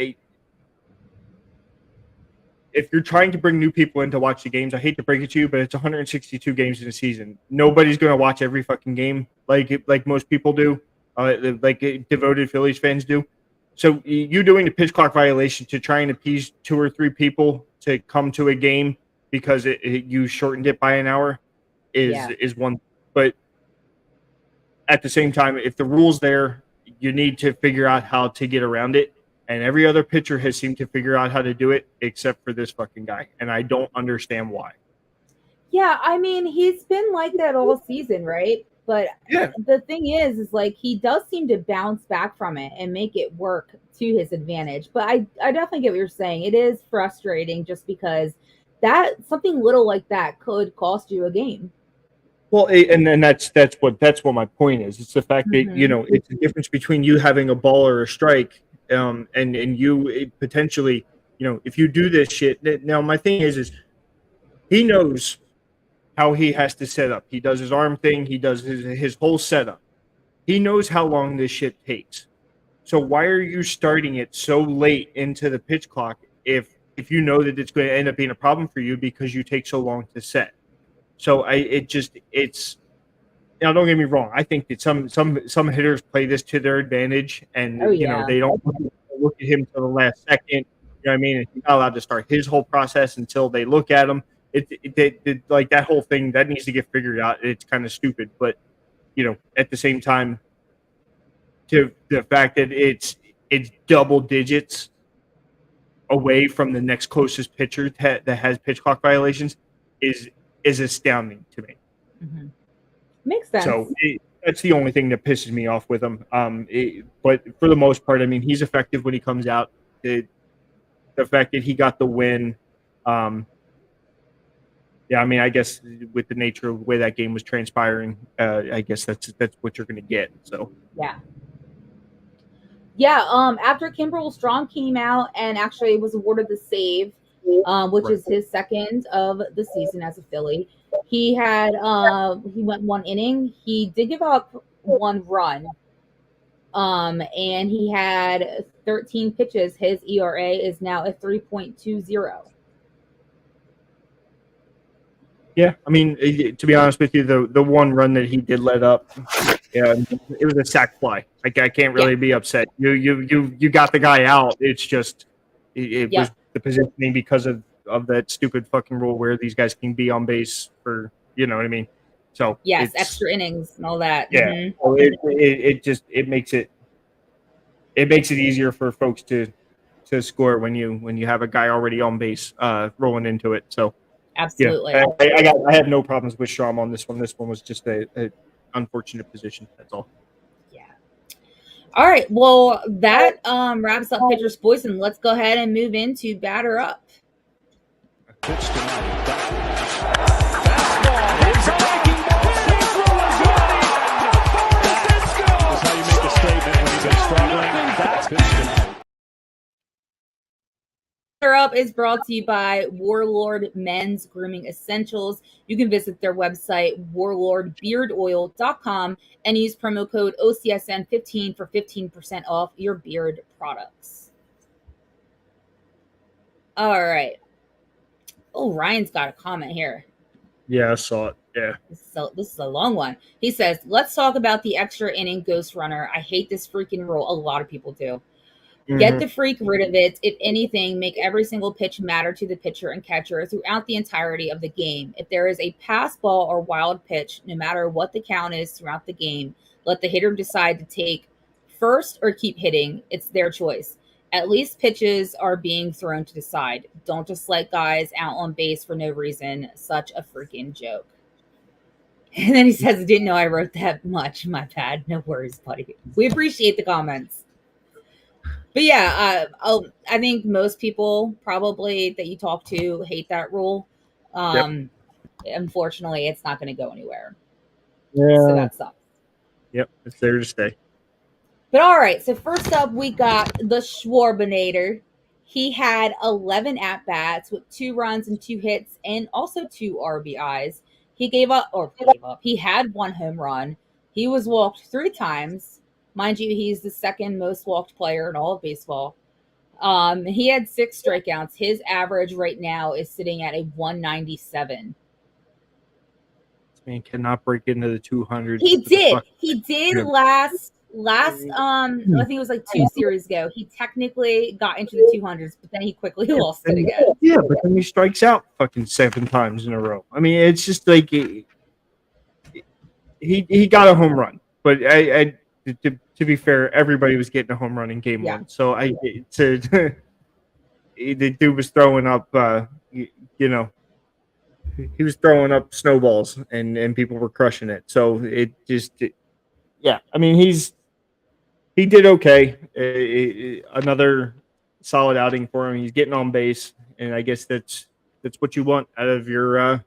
C: If you're trying to bring new people in to watch the games, I hate to break it to you, but it's 162 games in a season. Nobody's going to watch every fucking game like most people do, like devoted Phillies fans do. So you doing the pitch clock violation to try and appease 2 or 3 people to come to a game because you shortened it by an hour is one. But at the same time, if the rule's there, you need to figure out how to get around it. And every other pitcher has seemed to figure out how to do it except for this fucking guy. And I don't understand why.
B: Yeah, I mean, he's been like that all season, right? But
C: yeah,
B: the thing is like he does seem to bounce back from it and make it work to his advantage. But I definitely get what you're saying. It is frustrating just because that something little like that could cost you a game.
C: Well, and then that's what my point is. It's the fact that it's the difference between you having a ball or a strike, and you potentially, if you do this shit. Now, my thing is he knows how he has to set up. He does his arm thing. He does his whole setup. He knows how long this shit takes. So why are you starting it so late into the pitch clock if you know that it's going to end up being a problem for you because you take so long to set? So it's now, don't get me wrong. I think that some hitters play this to their advantage, and they don't look at him till the last second. You know what I mean? He's not allowed to start his whole process until they look at him. Like that whole thing that needs to get figured out. It's kind of stupid, but at the same time, to the fact that it's double digits away from the next closest pitcher that has pitch clock violations is astounding to me.
B: Mm-hmm. Makes sense.
C: So that's the only thing that pisses me off with him. But for the most part, I mean, he's effective when he comes out. The fact that he got the win, yeah, I mean, I guess with the nature of the way that game was transpiring, I guess that's what you're going to get. So
B: yeah. After Kimbrel Strong came out and actually was awarded the save, which is his second of the season as a Philly. He had he went 1 inning. He did give up 1 run. And he had 13 pitches. His ERA is now at 3.20.
C: Yeah, I mean, to be honest with you, the 1 run that he did let up, it was a sac fly. Like I can't really be upset. You got the guy out. It's just it was the positioning because of that stupid fucking rule where these guys can be on base for what I mean. So
B: yes, extra innings and all that.
C: Yeah,
B: mm-hmm.
C: So it makes it easier for folks to score when you have a guy already on base rolling into it. So
B: absolutely,
C: yeah, I have no problems with Strom on this one. This one was just a unfortunate position. That's all.
B: Yeah. All right. Well, that wraps up pitcher's poison. Let's go ahead and move into batter up.
D: Pitch tonight. Fastball. Hits a breaking ball. That's how you make a statement when you've been struggling. That's pitch tonight.
B: Batter Up is brought to you by Warlord Men's Grooming Essentials. You can visit their website, warlordbeardoil.com, and use promo code OCSN15 for 15% off your beard products. All right. Oh, Ryan's got a comment here.
C: Yeah, I saw it. Yeah.
B: This is a long one. He says, let's talk about the extra inning ghost runner. I hate this freaking rule. A lot of people do. Get the freak rid of it. If anything, make every single pitch matter to the pitcher and catcher throughout the entirety of the game. If there is a pass ball or wild pitch, no matter what the count is throughout the game, let the hitter decide to take first or keep hitting. It's their choice. At least pitches are being thrown to decide. Don't just let guys out on base for no reason. Such a freaking joke. And then he says, I didn't know I wrote that much. My bad. No worries, buddy. We appreciate the comments. But yeah, I think most people probably that you talk to hate that rule. Unfortunately, it's not going to go anywhere. So
C: Yeah.
B: that sucks.
C: Yep. It's there to stay.
B: But all right, so first up, we got the Schwarbinator. He had 11 at bats with 2 runs and 2 hits, and also 2 RBIs. He gave up, or gave up. He had 1 home run. He was walked 3 times. Mind you, he's the second most walked player in all of baseball. He had 6 strikeouts. His average right now is sitting at a 197.
C: This man cannot break into the 200s.
B: He did last I think it was like 2 series ago. He technically got into the 200s, but then he quickly lost it again.
C: Yeah, but then he strikes out fucking 7 times in a row. I mean, it's just like he got a home run, but to be fair, everybody was getting a home run in game 1. So the dude was throwing up he was throwing up snowballs and people were crushing it. So yeah, I mean he did okay. Another solid outing for him. He's getting on base, and I guess that's what you want out of your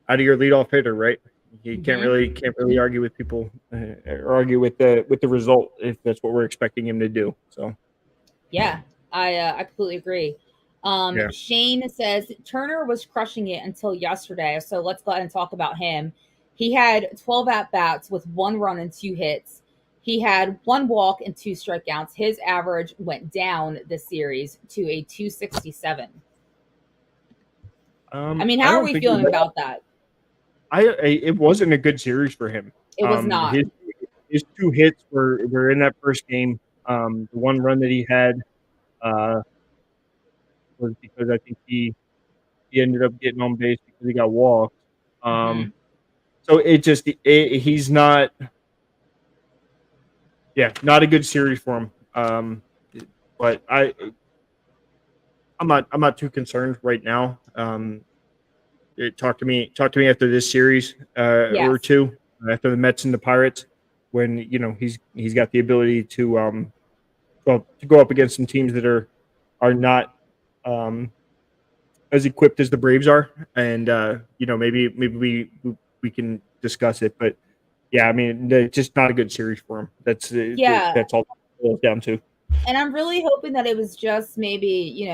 C: leadoff hitter, right? You can't really argue with people or argue with the result if that's what we're expecting him to do. So
B: yeah, I completely agree. Shane says Turner was crushing it until yesterday, so let's go ahead and talk about him. He had 12 at bats with 1 run and 2 hits. He had 1 walk and 2 strikeouts. His average went down this series to a 267. I mean, how are we feeling about that?
C: It wasn't a good series for him.
B: It was not.
C: His 2 hits were in that first game. The 1 run that he had was because I think he ended up getting on base because he got walked. So he's not. Yeah, not a good series for him. But I'm not too concerned right now. Talk to me after this series or 2 after the Mets and the Pirates when he's got the ability to go up against some teams that are not as equipped as the Braves are, and maybe we can discuss it. But yeah, I mean, just not a good series for him. That's all it boils down to.
B: And I'm really hoping that it was just maybe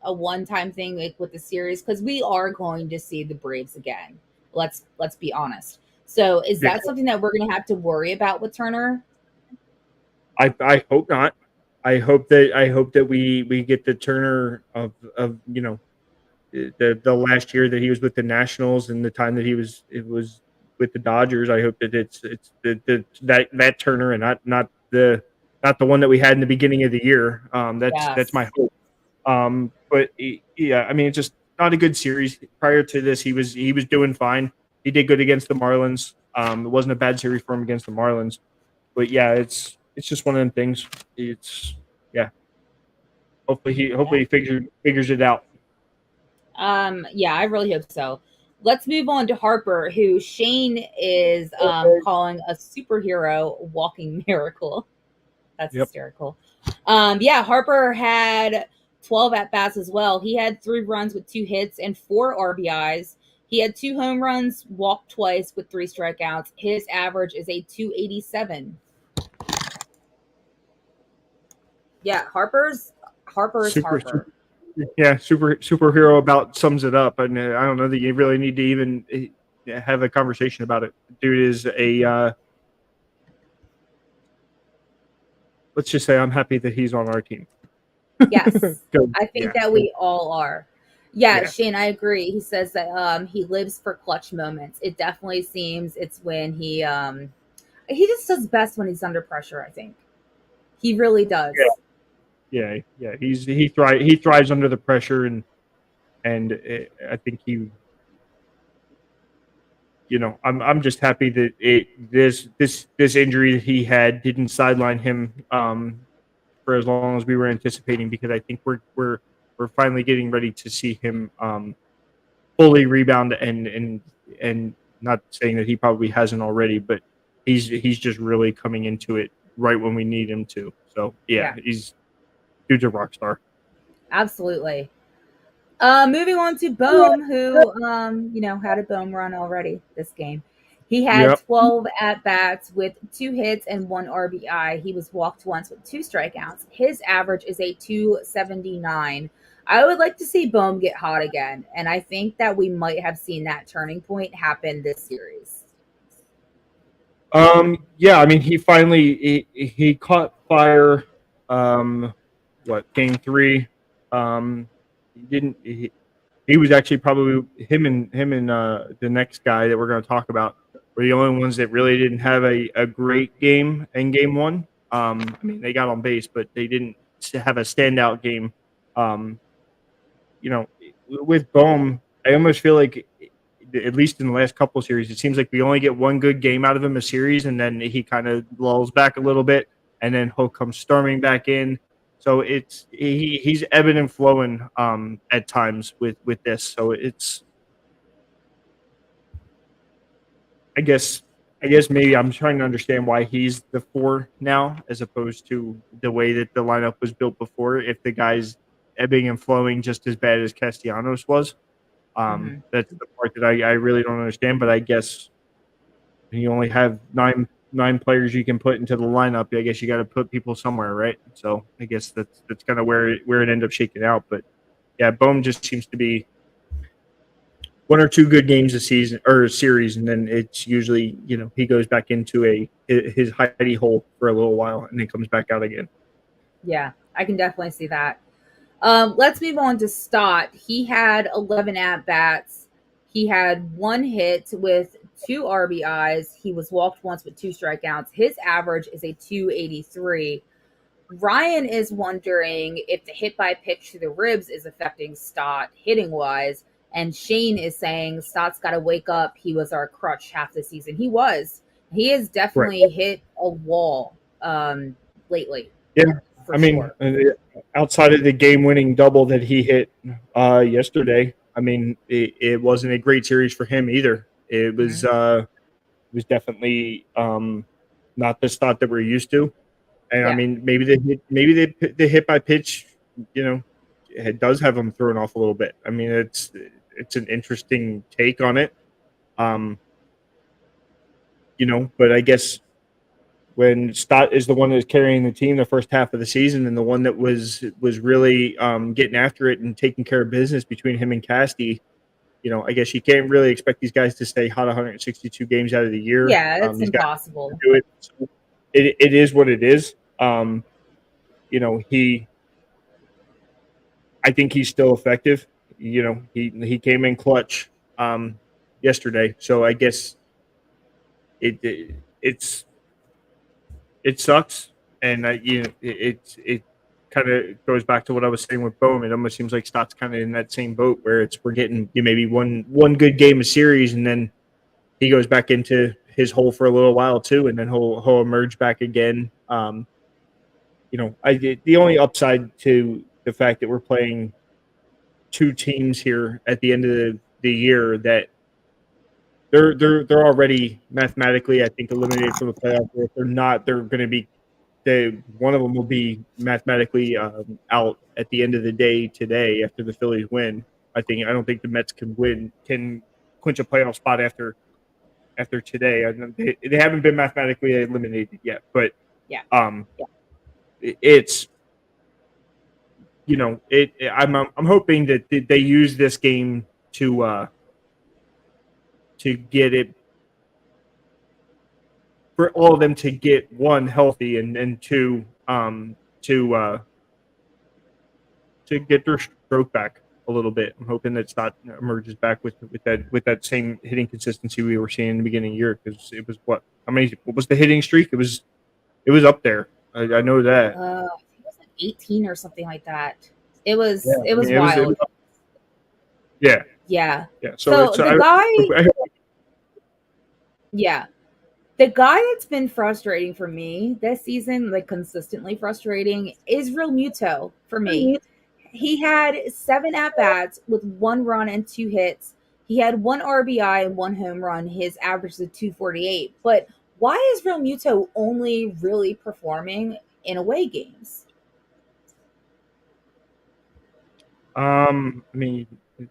B: a one-time thing like with the series, because we are going to see the Braves again. Let's be honest. So is that something that we're going to have to worry about with Turner?
C: I hope not. I hope that we get the Turner of the last year that he was with the Nationals and the time that it was with the Dodgers. I hope that it's that Turner and not the one that we had in the beginning of the year. That's my hope. But yeah, I mean, it's just not a good series. Prior to this, he was doing fine. He did good against the Marlins. It wasn't a bad series for him against the Marlins. But yeah, it's just one of them things. Hopefully he figures it out.
B: Yeah, I really hope so. Let's move on to Harper, who Shane is calling a superhero walking miracle. That's hysterical. Harper had 12 at bats as well. He had 3 runs with 2 hits and 4 RBIs. He had 2 home runs, walked twice with 3 strikeouts. His average is a 287. Yeah, Harper's Harper.
C: Superhero about sums it up, and I don't know that you really need to even have a conversation about it. Dude is a let's just say I'm happy that he's on our team.
B: Yes, I think that we all are. Yeah, Shane, I agree. He says that he lives for clutch moments. It definitely seems it's when he just does best when he's under pressure. I think he really does.
C: Yeah. He thrives under the pressure, and I think I'm just happy that this injury that he had didn't sideline him for as long as we were anticipating, because I think we're finally getting ready to see him fully rebound and Not saying that he probably hasn't already, but he's just really coming into it right when we need him to. So yeah. He's a rock star.
B: Absolutely. Moving on to Bohm, who had a Bohm run already this game. He had 12 at-bats with 2 hits and 1 RBI. He was walked once with 2 strikeouts. His average is a 279. I would like to see Bohm get hot again, and I think that we might have seen that turning point happen this series.
C: Yeah, I mean, he finally he caught fire. Game 3? He didn't. He was actually probably him and the next guy that we're going to talk about were the only ones that really didn't have a great game in game 1. I mean, they got on base, but they didn't have a standout game. With Bohm, I almost feel like, at least in the last couple of series, it seems like we only get one good game out of him a series, and then he kind of lulls back a little bit, and then he'll come storming back in. So he's ebbing and flowing at times with this. So it's, I guess maybe I'm trying to understand why he's the 4 now, as opposed to the way that the lineup was built before. If the guy's ebbing and flowing just as bad as Castellanos was, that's the part that I really don't understand. But I guess when you only have nine players you can put into the lineup, I guess you got to put people somewhere, right? So I guess that's kind of where it ended up shaking out. But yeah, Bohm just seems to be 1 or 2 good games a season or a series, and then it's usually he goes back into his hidey hole for a little while, and then comes back out again.
B: Yeah, I can definitely see that. Let's move on to Stott. He had 11 at-bats. He had 1 hit with 2 RBIs. He was walked once with 2 strikeouts. His average is a 283. Ryan is wondering if the hit by pitch to the ribs is affecting Stott hitting-wise. And Shane is saying Stott's got to wake up. He was our crutch half the season. He was. He has definitely hit a wall lately.
C: Yeah. I mean, outside of the game-winning double that he hit yesterday, I mean, it wasn't a great series for him either. It was definitely not the Stott that we're used to. And I mean, maybe the hit by pitch, it does have him thrown off a little bit. I mean, it's an interesting take on it. But I guess when Stott is the one that's carrying the team the first half of the season, and the one that was really getting after it and taking care of business between him and Casty, I guess you can't really expect these guys to stay hot 162 games out of the year.
B: Yeah, it's impossible.
C: Do it. So it is what it is. I think he's still effective. He came in clutch yesterday, so I guess it sucks, and it kind of goes back to what I was saying with Bohm. It almost seems like Stott's kind of in that same boat where we're getting maybe one good game a series, and then he goes back into his hole for a little while too, and then he'll emerge back again. The only upside to the fact that we're playing 2 teams here at the end of the year that they're already mathematically, I think, eliminated from the playoffs. If they're not, they're going to be one of them will be mathematically out at the end of the day today after the Phillies win. I don't think the Mets can clinch a playoff spot after today. They haven't been mathematically eliminated yet, but it's I'm hoping that they use this game to get it, for all of them to get, 1, healthy, and 2 to get their stroke back a little bit. I'm hoping that Stott emerges back with that same hitting consistency we were seeing in the beginning of the year, because it was what was the hitting streak? It was up there. I know that.
B: I think it was like 18 or something like that. It was wild. Yeah.
C: So
B: the guy that's been frustrating for me this season, like consistently frustrating, is Real Muto for me. He had 7 at-bats with 1 run and 2 hits. He had 1 RBI and 1 home run. His average is a 248. But why is Real Muto only really performing in away games?
C: I mean, yeah,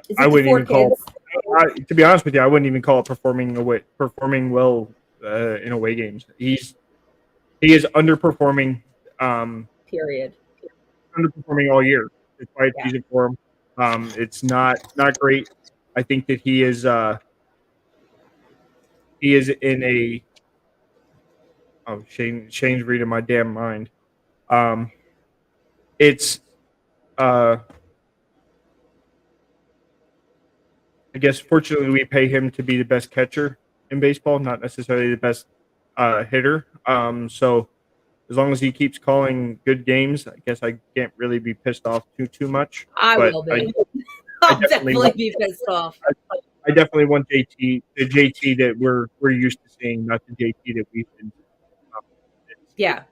B: Is
C: I
B: it the
C: wouldn't
B: 4
C: even call.
B: kids?
C: To be honest with you, I wouldn't even call it performing well in away games. He is underperforming.
B: Period.
C: Underperforming all year. It's quite
B: Yeah.
C: easy for him. It's not great. I think that he is in a Shane's reading my damn mind. It's I guess fortunately we pay him to be the best catcher in baseball, not necessarily the best hitter. So as long as he keeps calling good games, I guess I can't really be pissed off too much.
B: I
C: But
B: will be.
C: I
B: I'll definitely be pissed off.
C: I definitely want JT, the JT that we're used to seeing, not the JT that we've been.
B: Yeah.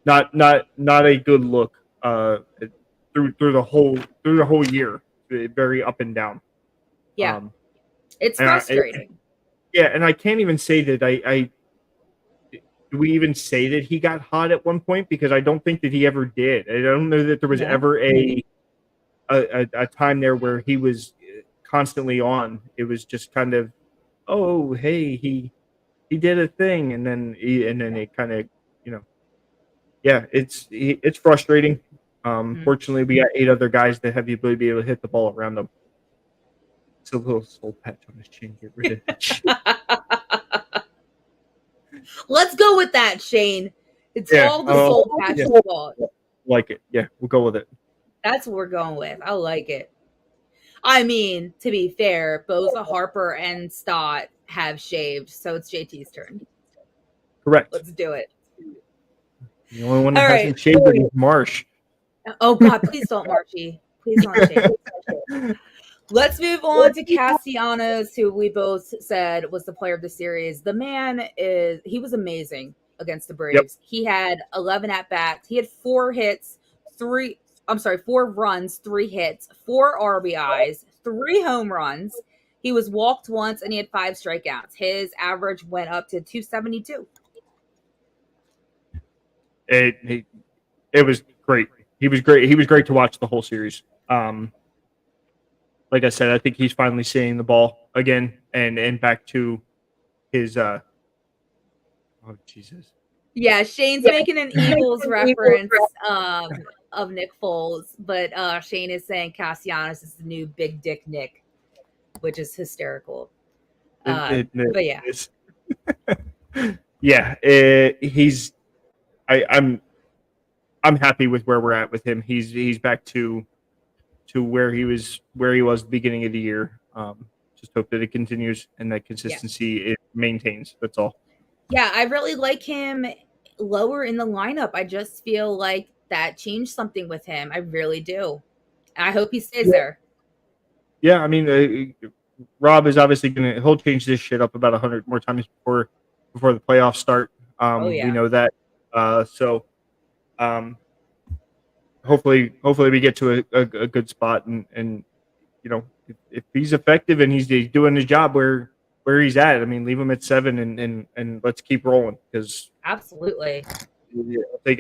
C: It's not a good look through the whole year. Very up and down.
B: Yeah. It's
C: And
B: frustrating.
C: and I can't even say that I do we even say that he got hot at one point, because I don't think that he ever did. I don't know that there was
B: No.
C: ever a time there where he was constantly on. It was just kind of, oh, hey, he did a thing, and then it kind of, you know, yeah, it's frustrating. Fortunately, we got 8 other guys that have the ability to be able to hit the ball around them. It's a little soul patch on his chin. Get rid of that shit.
B: Let's go with that, Shane. It's all the soul patch's fault.
C: Like it. Yeah, we'll go with it.
B: That's what we're going with. I like it. I mean, to be fair, both Harper and Stott have shaved, so it's JT's turn.
C: Correct.
B: Let's do it.
C: The only one that hasn't shaved is Marsh.
B: Oh, God, please don't, Marshy. Please don't shave. Let's move on to Castellanos, who we both said was the player of the series. The man he was amazing against the Braves. Yep. He had 11 at-bats. He had 4 runs, 3 hits, 4 RBIs, 3 home runs. He was walked once, and he had 5 strikeouts. His average went up to 272.
C: It was great. He was great. He was great to watch the whole series. Like I said, I think he's finally seeing the ball again and back to his oh Jesus.
B: Yeah, Shane's making an Eagles reference of Nick Foles, but Shane is saying Castellanos is the new Big Dick Nick, which is hysterical. But yeah.
C: Yeah, he's I'm happy with where we're at with him. He's back to where he was at the beginning of the year. Just hope that it continues and that consistency it maintains. That's all.
B: Yeah, I really like him lower in the lineup. I just feel like that changed something with him. I really do. I hope he stays there.
C: Yeah, I mean, Rob is obviously he'll change this shit up about 100 more times before the playoffs start. We know that. Hopefully we get to a good spot, and you know, if he's effective and he's doing his job where he's at, I mean, leave him at 7 and let's keep rolling, because
B: absolutely.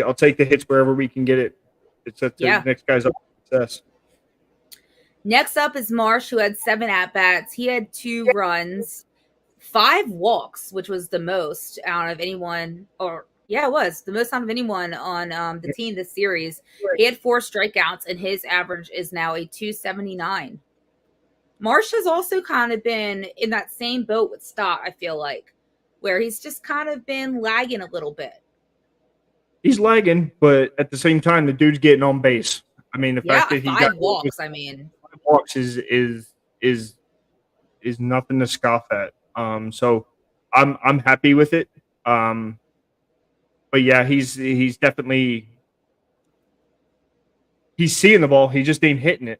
C: I'll take the hits wherever we can get it. It's up to the next guy's up to success.
B: Next up is Marsh, who had 7 at-bats. He had 2 runs, 5 walks, which was the most out of anyone, it was the most out of anyone on the team this series. He had 4 strikeouts, and his average is now a 279. Marsh has also kind of been in that same boat with Stott, I feel like, where he's just kind of been lagging a little bit.
C: He's lagging, but at the same time, the dude's getting on base. I mean, the fact that he got
B: 5 walks, 5
C: walks is nothing to scoff at. So I'm happy with it. But yeah, he's definitely seeing the ball. He just ain't hitting it.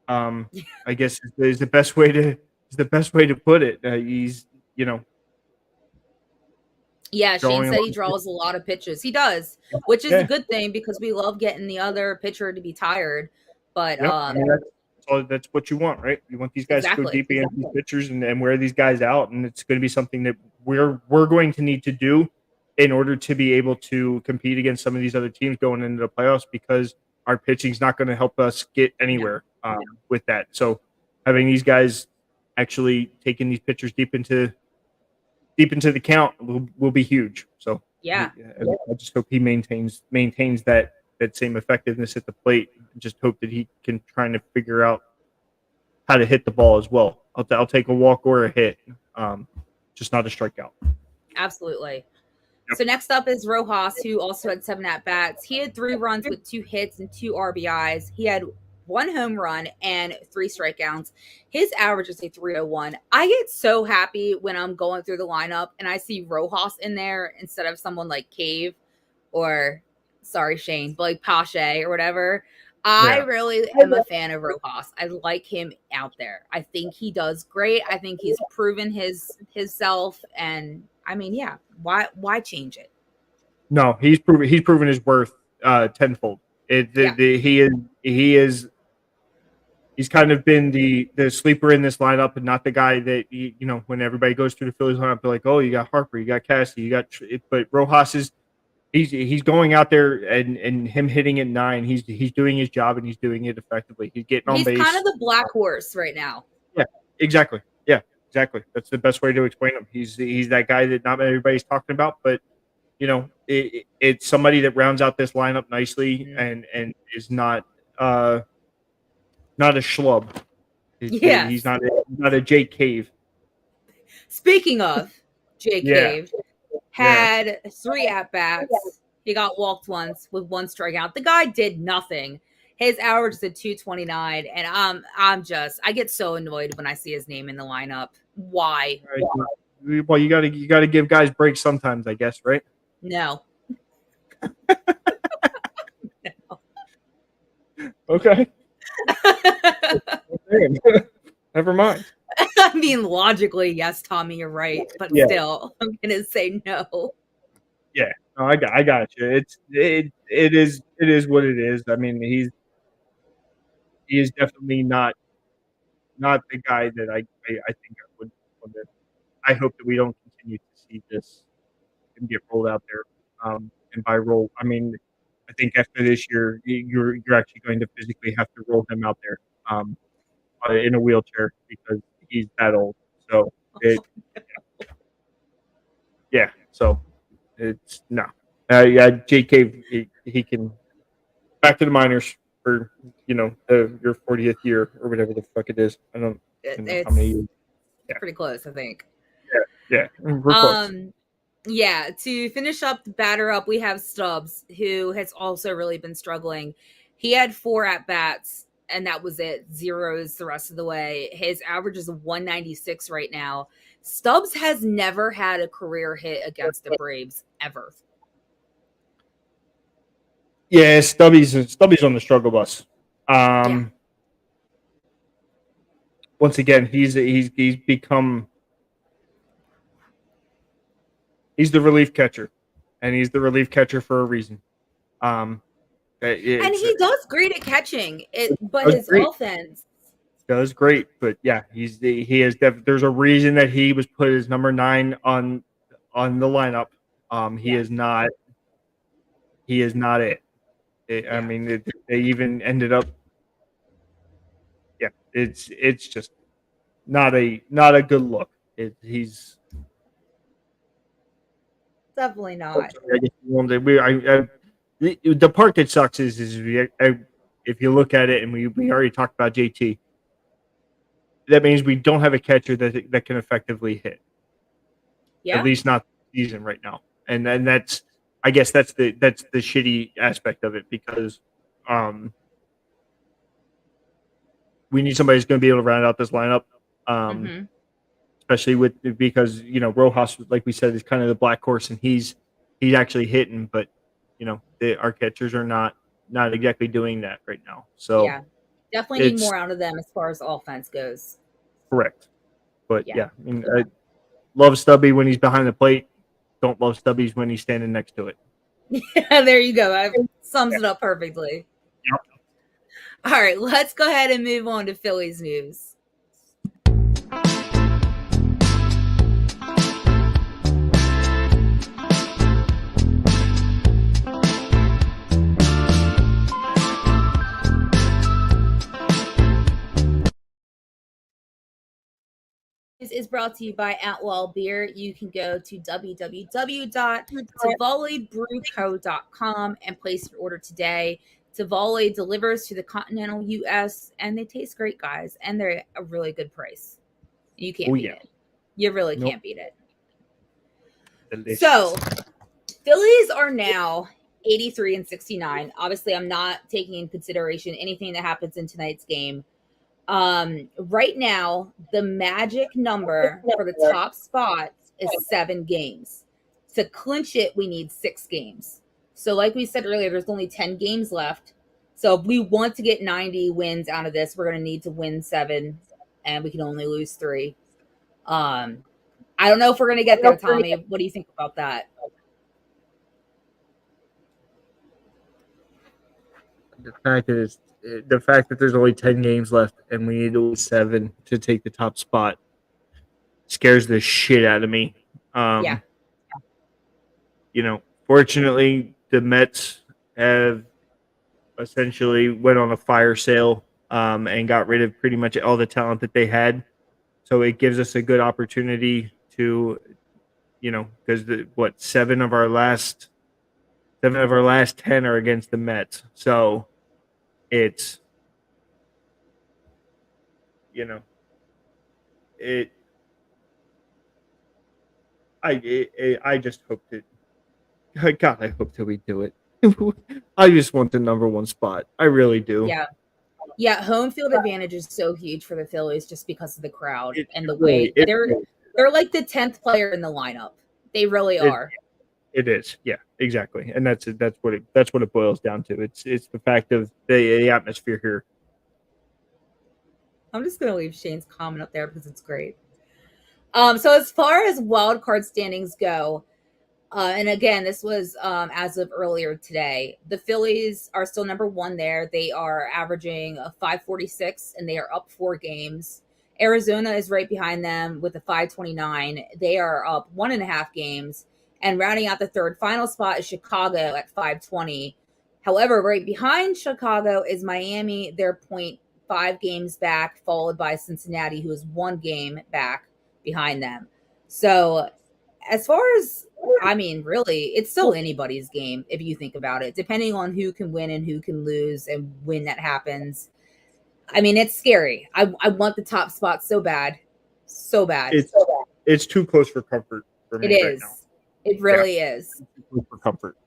C: I guess is the best way to put it. He's, you know.
B: Yeah, Shane said he draws a lot of pitches. He does, which is a good thing, because we love getting the other pitcher to be tired. But
C: Yep. I mean, that's what you want, right? You want these guys to go deep against these pitchers and wear these guys out, and it's going to be something that we're going to need to do in order to be able to compete against some of these other teams going into the playoffs, because our pitching is not going to help us get anywhere with that. So having these guys actually taking these pitchers deep into the count will be huge. So
B: yeah,
C: I just hope he maintains that same effectiveness at the plate. Just hope that he can try to figure out how to hit the ball as well. I'll take a walk or a hit, just not a strikeout.
B: absolutely.
C: Yep.
B: So next up is Rojas, who also had 7 at-bats. He had 3 runs with 2 hits and 2 RBIs. He had 1 home run and 3 strikeouts. His average is a 301. I get so happy when I'm going through the lineup and I see Rojas in there instead of someone like Cave or, sorry, Shane, but like Pache or whatever. I really am a fan of Rojas. I like him out there. I think he does great. I think he's proven his self, and I mean, yeah, why change it?
C: No, he's proven his worth tenfold. He's kind of been the sleeper in this lineup, and not the guy that when everybody goes through the Phillies lineup, they're like, oh, you got Harper, you got Cassie, but Rojas is he's going out there and him hitting at 9. He's doing his job and he's doing it effectively. He's getting on base.
B: He's kind of the black horse right now.
C: Yeah, exactly. Yeah, exactly. That's the best way to explain him. He's that guy that not everybody's talking about, but it's somebody that rounds out this lineup nicely and is not a schlub. He's not a Jake Cave.
B: Speaking of Jake Cave, had 3 at-bats. He got walked once with 1 strikeout. The guy did nothing. His average is a 229, and I get so annoyed when I see his name in the lineup. Why?
C: Well, you gotta give guys breaks sometimes, I guess, right?
B: No.
C: No. Okay. Never mind.
B: I mean, logically, yes, Tommy, you're right, but still, I'm gonna say no.
C: Yeah, no, I got you. It is what it is. I mean, he is definitely not the guy that I think I would. I hope that we don't continue to see this and get rolled out there. And by roll, I mean, I think after this year, you're actually going to physically have to roll him out there in a wheelchair because he's that old. So so it's no. JK, he can back to the minors for your 40th year or whatever the fuck it is. I don't know how many years.
B: Yeah. Pretty close, I think.
C: Yeah. We're close.
B: Yeah, to finish up the batter up, we have Stubbs, who has also really been struggling. He had 4 at-bats, and that was it. Zeros the rest of the way. His average is 196 right now. Stubbs has never had a career hit against the Braves, ever.
C: Yeah, Stubby's on the struggle bus. Once again, he's become... He's the relief catcher, and he's the relief catcher for a reason.
B: And he does great at catching it, but his offense
C: does great. But yeah, there's a reason that he was put as number 9 on the lineup. He is not. He is not it. I mean, they even ended up. Yeah, it's just not a good look. He's.
B: Definitely not.
C: The part that sucks is if you look at it, and we already talked about JT, that means we don't have a catcher that can effectively hit.
B: Yeah.
C: At least not this season right now. And then that's the shitty aspect of it, because we need somebody who's going to be able to round out this lineup. Especially because Rojas, like we said, is kind of the black horse, and he's actually hitting, but our catchers are not exactly doing that right now. So
B: yeah, definitely need more out of them as far as offense goes.
C: Correct, but I mean, I love Stubby when he's behind the plate. Don't love Stubbies when he's standing next to it.
B: Yeah, there you go. That sums it up perfectly.
C: Yep.
B: All right, let's go ahead and move on to Phillies news. This is brought to you by Outlaw Beer. You can go to www.tivolibrewco.com and place your order today. Tivoli delivers to the continental U.S. and they taste great, guys, and they're a really good price. You can't beat it. You really can't beat it.
C: Delicious.
B: So, Phillies are now 83-69. Obviously, I'm not taking in consideration anything that happens in tonight's game. Right now, the magic number for the top spot is 7 games. To clinch it, we need 6 games. So like we said earlier, there's only 10 games left. So if we want to get 90 wins out of this, we're going to need to win 7, and we can only lose 3. I don't know if we're going to get there, Tommy. What do you think about that?
C: The fact that there's only 10 games left and we need to win 7 to take the top spot scares the shit out of me.
B: Yeah.
C: Fortunately, the Mets have essentially went on a fire sale and got rid of pretty much all the talent that they had. So it gives us a good opportunity to, because 7 of our last 10 are against the Mets. So it's, I just hope that, God, I hope that we do it. I just want the number 1 spot. I really do.
B: Yeah, home field advantage is so huge for the Phillies just because of the crowd and the
C: really,
B: way they're like the 10th player in the lineup. They really are.
C: It is, yeah, exactly, and that's what it boils down to. It's the fact of the atmosphere here.
B: I'm just gonna leave Shane's comment up there because it's great. So as far as wild card standings go, and again, this was as of earlier today, the Phillies are still number 1 there. They are averaging a 546, and they are up 4 games. Arizona is right behind them with a 529. They are up 1.5 games. And rounding out the third final spot is Chicago at 520. However, right behind Chicago is Miami. They're 0.5 games back, followed by Cincinnati, who is 1 game back behind them. So as far as, really, it's still anybody's game if you think about it, depending on who can win and who can lose and when that happens. It's scary. I want the top spot so bad. So bad.
C: It's too close for comfort for me right now.
B: It really is.
C: For comfort.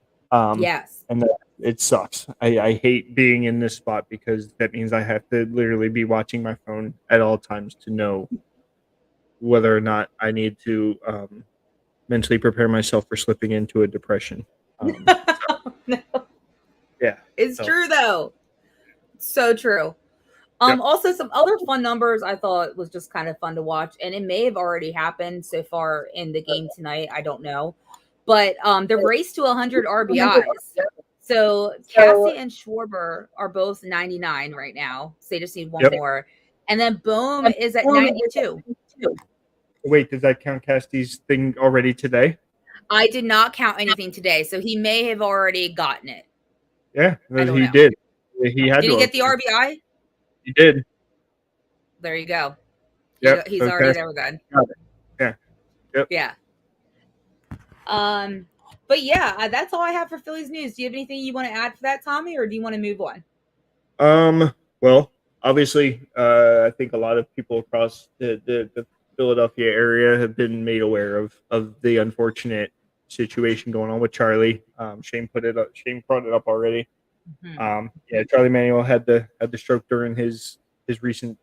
B: Yes.
C: And it sucks. I hate being in this spot because that means I have to literally be watching my phone at all times to know whether or not I need to mentally prepare myself for slipping into a depression.
B: No.
C: Yeah.
B: It's true, though. So true. Also, some other fun numbers I thought was just kind of fun to watch, and it may have already happened so far in the game tonight. I don't know. But the race to 100 RBIs. So Cassie and Schwarber are both 99 right now. So they just need 1 more. And then Bohm is at 92.
C: Wait, does that count Cassie's thing already today?
B: I did not count anything today, so he may have already gotten it.
C: Yeah, he did. He had.
B: Did he get the RBI?
C: He did.
B: There you go.
C: Yep,
B: He's already there with that.
C: Yeah. Yep.
B: Yeah. But yeah, that's all I have for Phillies news. Do you have anything you want to add for that, Tommy, or do you want to move on?
C: Well, obviously, I think a lot of people across the Philadelphia area have been made aware of the unfortunate situation going on with Charlie. Shane brought it up already. Mm-hmm. Charlie Manuel had the stroke during his recent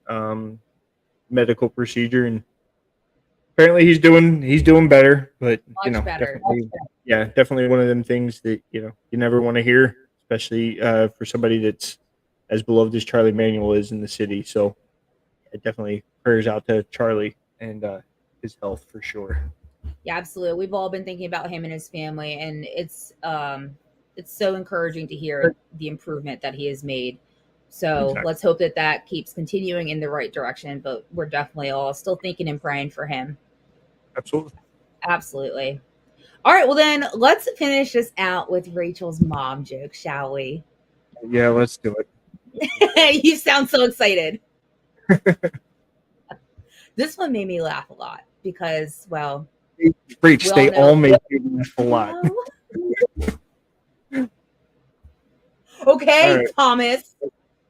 C: medical procedure, and apparently he's doing better. But
B: Much better.
C: definitely one of them things that you never want to hear, especially for somebody that's as beloved as Charlie Manuel is in the city. So it definitely prayers out to Charlie and his health for sure.
B: Yeah, absolutely. We've all been thinking about him and his family, and it's so encouraging to hear the improvement that he has made. So
C: Exactly.
B: let's hope that keeps continuing in the right direction. But we're definitely all still thinking and praying for him.
C: Absolutely.
B: Absolutely. All right, well then let's finish this out with Rachel's mom joke, shall we?
C: Yeah, let's do it.
B: You sound so excited. This one made me laugh a lot because, well,
C: Breach,
B: we
C: they
B: all know.
C: all make you laugh a lot.
B: Okay,
C: All right.
B: Thomas.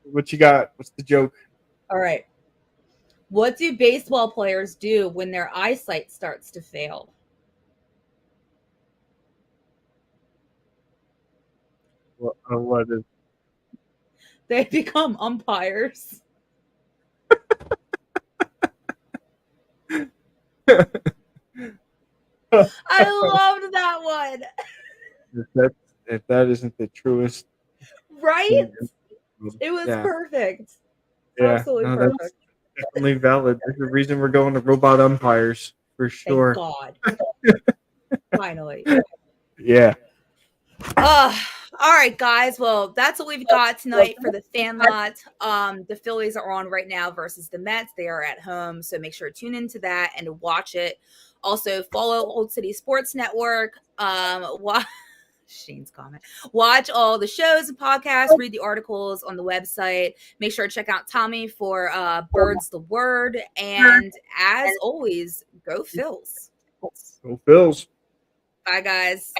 C: What you got? What's the joke?
B: All right. What do baseball players do when their eyesight starts to fail?
C: What is?
B: They become umpires. I loved that one.
C: If that isn't the truest,
B: Right? It was
C: yeah,
B: perfect.
C: yeah,
B: Absolutely
C: no,
B: perfect.
C: that's definitely valid. There's a reason we're going to robot umpires for
B: Thank
C: sure.
B: God. Finally.
C: Yeah.
B: All right, guys. Well, that's what we've got tonight for the Phanlot. The Phillies are on right now versus the Mets. They are at home, so make sure to tune into that and to watch it. Also, follow Old City Sports Network. Watch Shane's comment. Watch all the shows and podcasts. Read the articles on the website. Make sure to check out Tommy for Birds the Word. And as always, go Phils.
C: Go Phils.
B: Bye, guys.